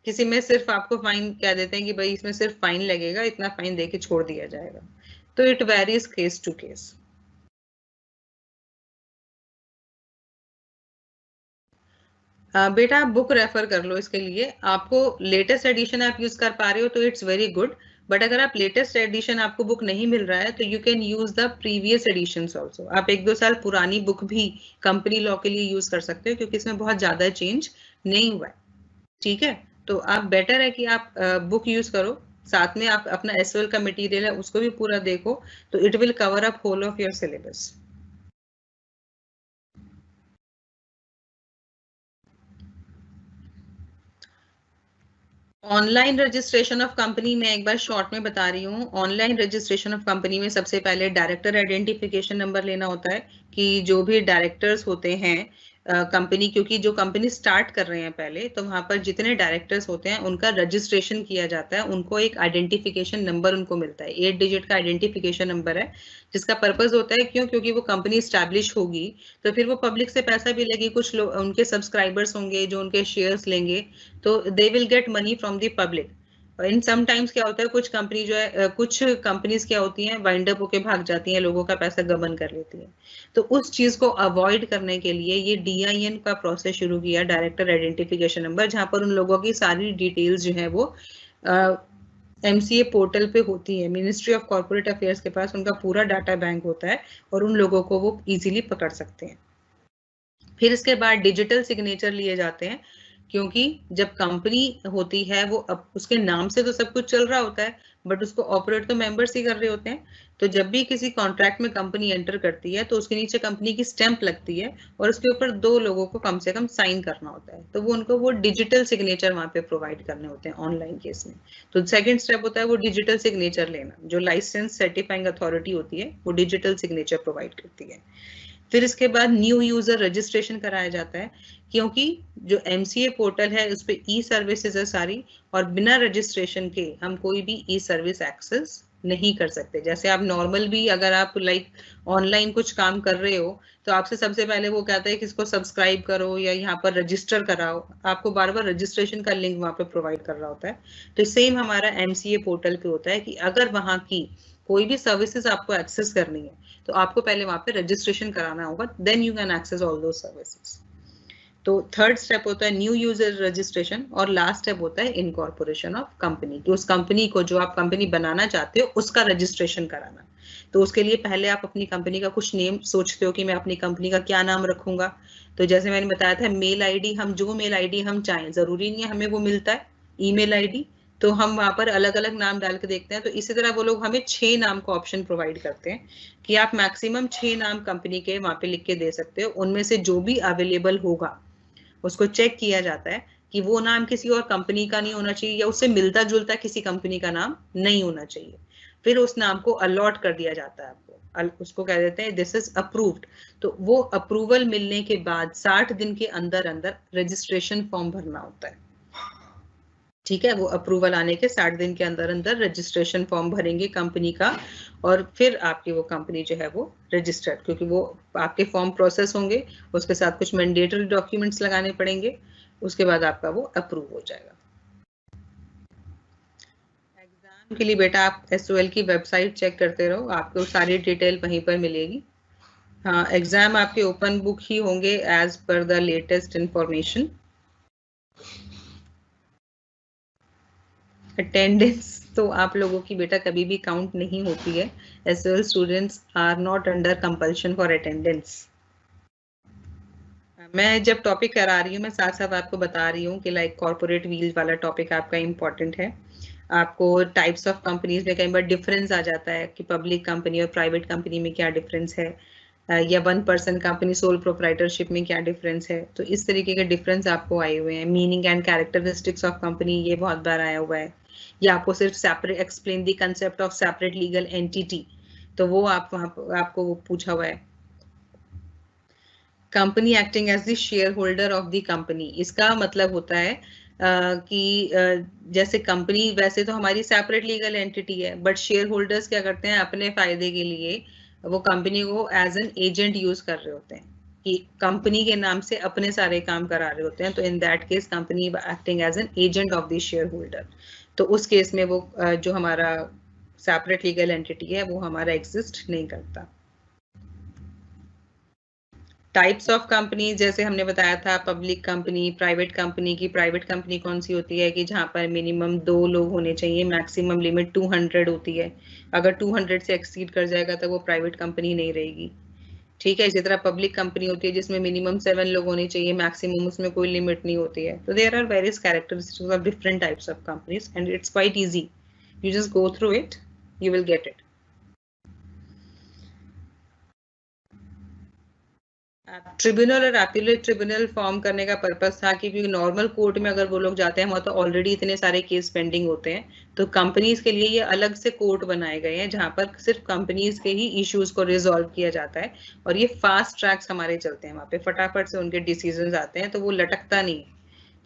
Speaker 1: किसी में सिर्फ आपको फाइन कह देते हैं कि भाई इसमें सिर्फ फाइन लगेगा, इतना फाइन देके छोड़ दिया जाएगा। तो it varies case to case. बेटा आप बुक रेफर कर लो इसके लिए। आपको लेटेस्ट एडिशन आप यूज कर पा रहे हो तो इट्स वेरी गुड, बट अगर आप लेटेस्ट एडिशन आपको बुक नहीं मिल रहा है तो you can use the previous editions also. आप 1-2 साल पुरानी बुक भी कंपनी लॉ के लिए यूज कर सकते हो, क्योंकि इसमें बहुत ज्यादा चेंज नहीं हुआ है। ठीक है, तो आप बेटर है कि आप बुक यूज करो, साथ में आप अपना एसओएल का मटेरियल है उसको भी पूरा देखो, तो it will cover up whole of your syllabus. Online registration of company में एक बार शॉर्ट में बता रही हूँ। ऑनलाइन रजिस्ट्रेशन ऑफ कंपनी में सबसे पहले डायरेक्टर आइडेंटिफिकेशन नंबर लेना होता है, कि जो भी डायरेक्टर्स होते हैं कंपनी, क्योंकि जो कंपनी स्टार्ट कर रहे हैं पहले, तो वहां पर जितने डायरेक्टर्स होते हैं उनका रजिस्ट्रेशन किया जाता है, उनको एक आइडेंटिफिकेशन नंबर उनको मिलता है, 8 डिजिट का आइडेंटिफिकेशन नंबर है, जिसका पर्पज होता है क्योंकि वो कंपनी स्टैब्लिश होगी तो फिर वो पब्लिक से पैसा भी लेगी, कुछ लोग उनके सब्सक्राइबर्स होंगे जो उनके शेयर्स लेंगे, तो they will get money from the public. In some times क्या होता है, कुछ कंपनी जो है कुछ कंपनीज क्या होती हैं, वाइंड अप होके भाग जाती हैं, लोगों का पैसा गबन कर लेती है। तो उस चीज को अवॉइड करने के लिए ये DIN का प्रोसेस शुरू किया, डायरेक्टर आइडेंटिफिकेशन नंबर, जहां पर उन लोगों की सारी डिटेल्स जो है वो MCA पोर्टल पे होती है। मिनिस्ट्री ऑफ कॉर्पोरेट अफेयर्स के पास उनका पूरा डाटा बैंक होता है और उन लोगों को वो इजीली पकड़ सकते हैं। फिर इसके बाद डिजिटल सिग्नेचर लिए जाते हैं, क्योंकि जब कंपनी होती है वो अब उसके नाम से तो सब कुछ चल रहा होता है, बट उसको ऑपरेट तो मेंबर्स ही कर रहे होते हैं। तो जब भी किसी कॉन्ट्रैक्ट में कंपनी एंटर करती है तो उसके नीचे कंपनी की स्टैंप लगती है और उसके ऊपर 2 लोगों को कम से कम साइन करना होता है, तो वो उनको वो डिजिटल सिग्नेचर वहां पे प्रोवाइड करने होते हैं ऑनलाइन केस में। तो सेकंड स्टेप होता है वो डिजिटल सिग्नेचर लेना, जो लाइसेंस सर्टिफाइंग अथॉरिटी होती है वो डिजिटल सिग्नेचर प्रोवाइड करती है। फिर इसके बाद न्यू यूजर रजिस्ट्रेशन कराया जाता है, क्योंकि जो MCA पोर्टल है उस पे ई सर्विसेज है सारी, और बिना रजिस्ट्रेशन के हम कोई भी ई सर्विस एक्सेस नहीं कर सकते। जैसे आप नॉर्मल भी अगर आप लाइक ऑनलाइन कुछ काम कर रहे हो तो आपसे सबसे पहले वो कहता है कि इसको सब्सक्राइब करो या यहाँ पर रजिस्टर कराओ, आपको बार बार रजिस्ट्रेशन का लिंक वहां पे प्रोवाइड कर रहा होता है। तो सेम हमारा MCA पोर्टल पे होता है कि अगर वहां की कोई भी सर्विसेज आपको एक्सेस करनी है तो आपको पहले वहां पे रजिस्ट्रेशन कराना होगा, then you can access all those services. तो थर्ड स्टेप होता है न्यू यूजर रजिस्ट्रेशन, और लास्ट स्टेप होता है इनकॉर्पोरेशन ऑफ कंपनी, कि उस कंपनी को जो आप कंपनी बनाना चाहते हो उसका रजिस्ट्रेशन कराना। तो उसके लिए पहले आप अपनी कंपनी का कुछ नेम सोचते हो कि मैं अपनी कंपनी का क्या नाम रखूंगा। तो जैसे मैंने बताया था मेल आईडी, हम जो मेल आईडी हम चाहें, जरूरी नहीं है हमें वो मिलता है ईमेल आईडी, तो हम वहां पर अलग अलग नाम डाल के देखते हैं। तो इसी तरह वो लोग हमें 6 नाम का ऑप्शन प्रोवाइड करते हैं कि आप मैक्सिमम 6 नाम कंपनी के वहां पे लिख के दे सकते हो, उनमें से जो भी अवेलेबल होगा उसको चेक किया जाता है कि वो नाम किसी और कंपनी का नहीं होना चाहिए या उससे मिलता जुलता किसी कंपनी का नाम नहीं होना चाहिए। फिर उस नाम को अलॉट कर दिया जाता है आपको, उसको कह देते हैं दिस इज अप्रूव्ड। तो वो अप्रूवल मिलने के बाद 60 दिन के अंदर अंदर रजिस्ट्रेशन फॉर्म भरना होता है। ठीक है, वो अप्रूवल आने के 60 दिन के अंदर अंदर रजिस्ट्रेशन फॉर्म भरेंगे कंपनी का, और फिर आपकी वो कंपनी जो है वो रजिस्टर्ड, क्योंकि वो आपके फॉर्म प्रोसेस होंगे, उसके साथ कुछ मैंडेटरी डॉक्यूमेंट्स लगाने पड़ेंगे, उसके बाद आपका वो अप्रूव हो जाएगा। एग्जाम के लिए बेटा आप SOL की वेबसाइट चेक करते रहो, आपको सारी डिटेल वहीं पर मिलेगी। हाँ, एग्जाम आपके ओपन बुक ही होंगे as per the latest information. Attendance तो आप लोगों की बेटा कभी भी काउंट नहीं होती है। SOL students are not under compulsion for attendance. मैं जब टॉपिक करा रही हूँ मैं साथ साथ आपको बता रही हूँ कि लाइक कॉर्पोरेट व्हील वाला टॉपिक आपका इम्पोर्टेंट है। आपको टाइप्स ऑफ कंपनीज में कई बार डिफरेंस आ जाता है कि पब्लिक कंपनी और प्राइवेट कंपनी में क्या डिफरेंस है, या 1 पर्सन कंपनी सोल प्रोप्राइटरशिप में क्या डिफरेंस है। तो इस तरीके के डिफरेंस आपको आए हुए हैं। Meaning and characteristics of company, ये बहुत बार आया हुआ है। या आपको सिर्फ separate explain the concept of separate legal entity, तो वो आप वहां आपको वो पूछा हुआ है। Company acting as the share holder of the company, इसका मतलब होता है कि जैसे कंपनी वैसे तो हमारी सेपरेट लीगल एंटिटी है, बट शेयर होल्डर्स क्या करते हैं अपने फायदे के लिए वो कंपनी को एज एन एजेंट यूज कर रहे होते हैं। कि कंपनी के नाम से अपने सारे काम करा रहे होते हैं, तो in that case company acting as an agent of the share holder, तो उस केस में वो जो हमारा सेपरेट लीगल एंटिटी है वो हमारा एग्जिस्ट नहीं करता। टाइप्स ऑफ कंपनी जैसे हमने बताया था, पब्लिक कंपनी, प्राइवेट कंपनी की प्राइवेट कंपनी कौन सी होती है कि जहां पर मिनिमम 2 लोग होने चाहिए, मैक्सिमम लिमिट 200 होती है, अगर 200 से एक्सीड कर जाएगा तो वो प्राइवेट कंपनी नहीं रहेगी। ठीक है, इसी तरह पब्लिक कंपनी होती है जिसमें मिनिमम 7 लोग होने चाहिए, मैक्सिमम उसमें कोई लिमिट नहीं होती है। तो there are various characteristics of different types of companies and it's quite easy, you just go through it, you will get it. Tribunal और एपीलेट ट्रिब्यूनल फॉर्म करने का पर्पस था कि नॉर्मल कोर्ट में अगर वो लोग जाते हैं वहाँ तो ऑलरेडी इतने सारे केस पेंडिंग होते हैं, तो कंपनीज के लिए ये अलग से कोर्ट बनाए गए हैं जहाँ पर सिर्फ कंपनीज के ही इश्यूज को रिजॉल्व किया जाता है, और ये फास्ट ट्रैक्स हमारे चलते हैं, वहाँ पे फटाफट से उनके डिसीजन आते हैं, तो वो लटकता नहीं है,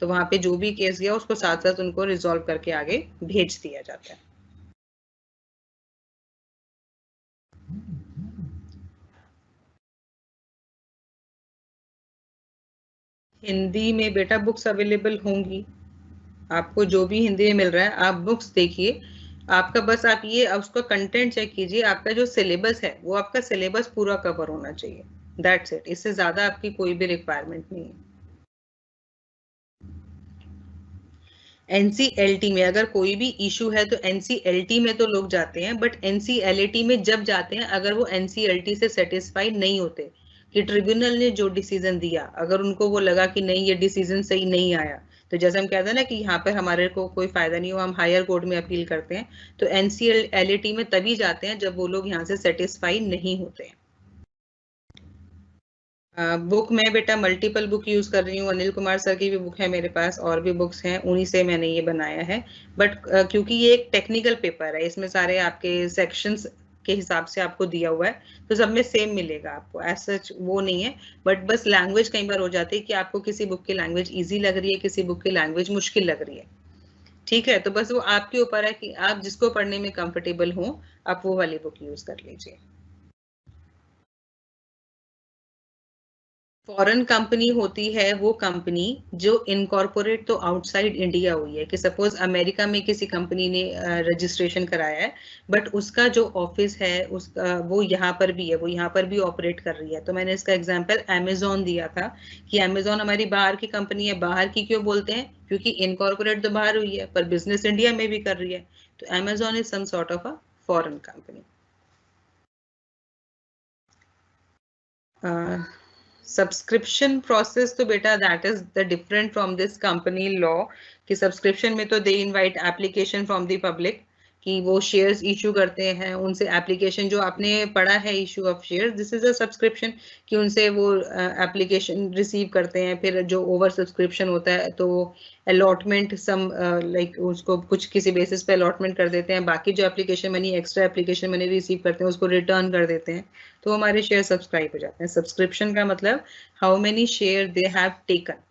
Speaker 1: तो वहाँ पे जो भी केस गया उसको साथ साथ उनको रिजॉल्व करके आगे भेज दिया जाता है। हिंदी में बेटा बुक्स अवेलेबल होंगी, आपको जो भी हिंदी में मिल रहा है आप बुक्स देखिए, आपका बस आप ये उसका कंटेंट चेक कीजिए, आपका जो सिलेबस है वो आपका सिलेबस पूरा कवर होना चाहिए, दैट्स इट, इससे ज्यादा आपकी कोई भी रिक्वायरमेंट नहीं है। एनसीएलटी में अगर कोई भी इशू है तो एनसीएलटी में तो लोग जाते हैं, बट एनसीएलटी में जब जाते हैं अगर वो एनसीएलटी से सेटिस्फाइड नहीं होते कि ट्रिब्यूनल ने जो डिसीजन दिया, अगर उनको वो लगा कि नहीं ये डिसीजन सही नहीं आया, तो जैसे हम कहते हैं ना कि यहाँ पर हमारे को कोई फायदा नहीं हो, हम हायर कोर्ट में अपील करते हैं, तो एनसीएलटी में तभी जाते हैं जब वो लोग यहाँ से सेटिस्फाइड नहीं होते हैं। बुक में बेटा मल्टीपल बुक यूज कर रही हूँ, अनिल कुमार सर की भी बुक है मेरे पास, और भी बुक्स हैं, उन्हीं से मैंने ये बनाया है, बट क्योंकि ये एक टेक्निकल पेपर है, इसमें सारे आपके सेक्शंस के हिसाब से आपको दिया हुआ है, तो सब में सेम मिलेगा आपको, एज सच वो नहीं है, बट बस लैंग्वेज कई बार हो जाती है कि आपको किसी बुक की लैंग्वेज इजी लग रही है, किसी बुक की लैंग्वेज मुश्किल लग रही है। ठीक है, तो बस वो आपके ऊपर है कि आप जिसको पढ़ने में कंफर्टेबल हो आप वो वाली बुक यूज कर लीजिए। फॉरेन कंपनी होती है वो कंपनी जो इनकॉर्पोरेट तो आउटसाइड इंडिया हुई है, कि सपोज अमेरिका में किसी कंपनी ने रजिस्ट्रेशन कराया है, बट उसका जो ऑफिस है उसका वो यहाँ पर भी है, वो यहाँ पर भी ऑपरेट कर रही है। तो मैंने इसका एग्जांपल अमेजोन दिया था कि अमेजोन हमारी बाहर की कंपनी है, बाहर की क्यों बोलते हैं, क्योंकि इनकॉर्पोरेट तो बाहर हुई है पर बिजनेस इंडिया में भी कर रही है, तो Amazon is some sort of a foreign company. Subscription process तो बेटा that is the different from this company law, कि सब्सक्रिप्शन में तो they invite application from the public कि वो शेयर्स इशू करते हैं, उनसे एप्लीकेशन जो आपने पढ़ा है issue of shares, this is a subscription, कि उनसे वो एप्लीकेशन रिसीव करते हैं, फिर जो ओवर सब्सक्रिप्शन होता है तो अलॉटमेंट सम लाइक उसको कुछ किसी बेसिस पे अलॉटमेंट कर देते हैं, बाकी जो application money extra application money receive करते हैं उसको रिटर्न कर देते हैं, तो हमारे शेयर सब्सक्राइब हो जाते हैं। सब्सक्रिप्शन का मतलब how many share they have taken,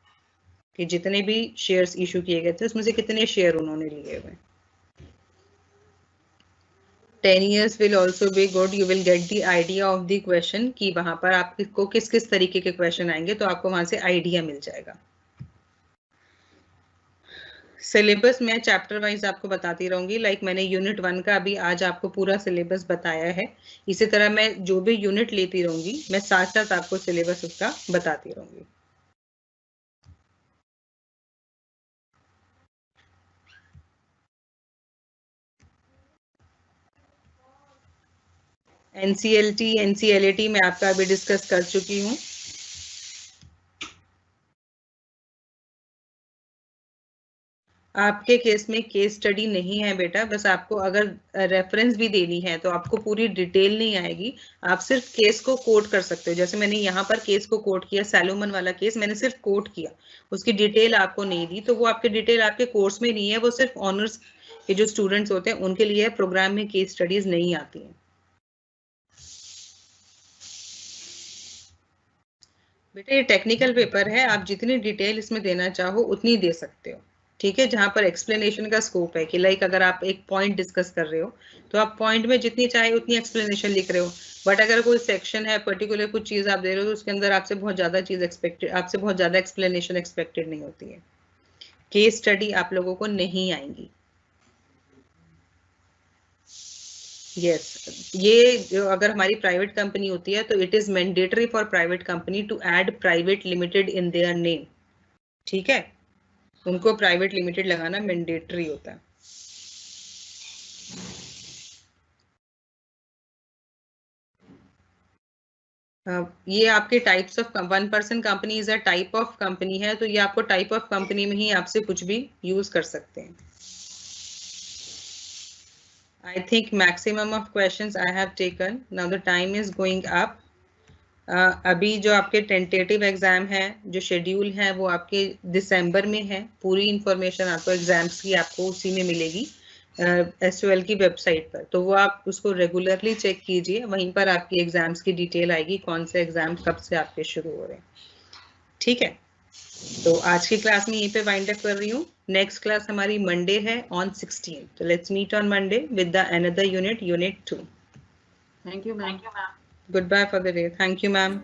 Speaker 1: कि जितने भी शेयर्स इशू किए गए थे उसमें से कितने शेयर उन्होंने लिए हुए। 10 years will also be good, you will get the idea of the question कि वहां पर आपको किस किस तरीके के क्वेश्चन आएंगे, तो आपको वहां से आइडिया मिल जाएगा। सिलेबस मैं चैप्टर वाइज आपको बताती रहूंगी, लाइक मैंने यूनिट 1 का अभी आज आपको पूरा सिलेबस बताया है, इसी तरह मैं जो भी यूनिट लेती रहूंगी मैं साथ साथ आपको सिलेबस उसका बताती रहूंगी। एनसीएलटी एनसीएलटी मैं आपका अभी डिस्कस कर चुकी हूँ। आपके केस में केस स्टडी नहीं है बेटा, बस आपको अगर रेफरेंस भी देनी है तो आपको पूरी डिटेल नहीं आएगी, आप सिर्फ केस को कोट कर सकते हो, जैसे मैंने यहाँ पर केस को कोट किया, सैलोमन वाला केस मैंने सिर्फ कोट किया, उसकी डिटेल आपको नहीं दी, तो वो आपकी डिटेल आपके कोर्स में नहीं है, वो सिर्फ ऑनर्स के जो स्टूडेंट्स होते हैं उनके लिए प्रोग्राम में केस स्टडीज नहीं आती है। बेटा ये टेक्निकल पेपर है, आप जितनी डिटेल इसमें देना चाहो उतनी दे सकते हो, ठीक है, जहां पर एक्सप्लेनेशन का स्कोप है कि लाइक अगर आप एक पॉइंट डिस्कस कर रहे हो तो आप पॉइंट में जितनी चाहे उतनी एक्सप्लेनेशन लिख रहे हो, बट अगर कोई सेक्शन है पर्टिकुलर कुछ चीज आप दे रहे हो तो उसके अंदर आपसे बहुत ज्यादा चीज एक्सपेक्टेड, आपसे बहुत ज्यादा एक्सप्लेनेशन एक्सपेक्टेड नहीं होती है। केस स्टडी आप लोगों को नहीं आएंगी। यस, ये जो अगर हमारी प्राइवेट कंपनी होती है तो it is mandatory for private company to add private limited in their name. ठीक है, उनको प्राइवेट लिमिटेड लगाना मैंडेटरी होता है। ये आपके types of 1% company is a type of company है, तो ये आपको टाइप ऑफ कंपनी में ही आपसे कुछ भी यूज कर सकते हैं। I think maximum of questions I have taken. Now the time is going up. अभी जो आपके टेंटेटिव एग्जाम है, जो शेड्यूल है वो आपके दिसंबर में है। पूरी इंफॉर्मेशन आपको एग्जाम्स की आपको उसी में मिलेगी SOL की वेबसाइट पर, तो वो आप उसको रेगुलरली चेक कीजिए। वहीं पर आपकी एग्जाम्स की डिटेल आएगी, कौन से एग्जाम कब से आपके शुरू हो रहे हैं। ठीक है, तो आज की क्लास में यहीं पे वाइंड अप कर रही हूँ। नेक्स्ट क्लास हमारी मंडे है ऑन 16। तो let's meet on Monday with the another unit 2।
Speaker 2: Thank you ma'am.
Speaker 1: Good bye for the day. Thank you ma'am.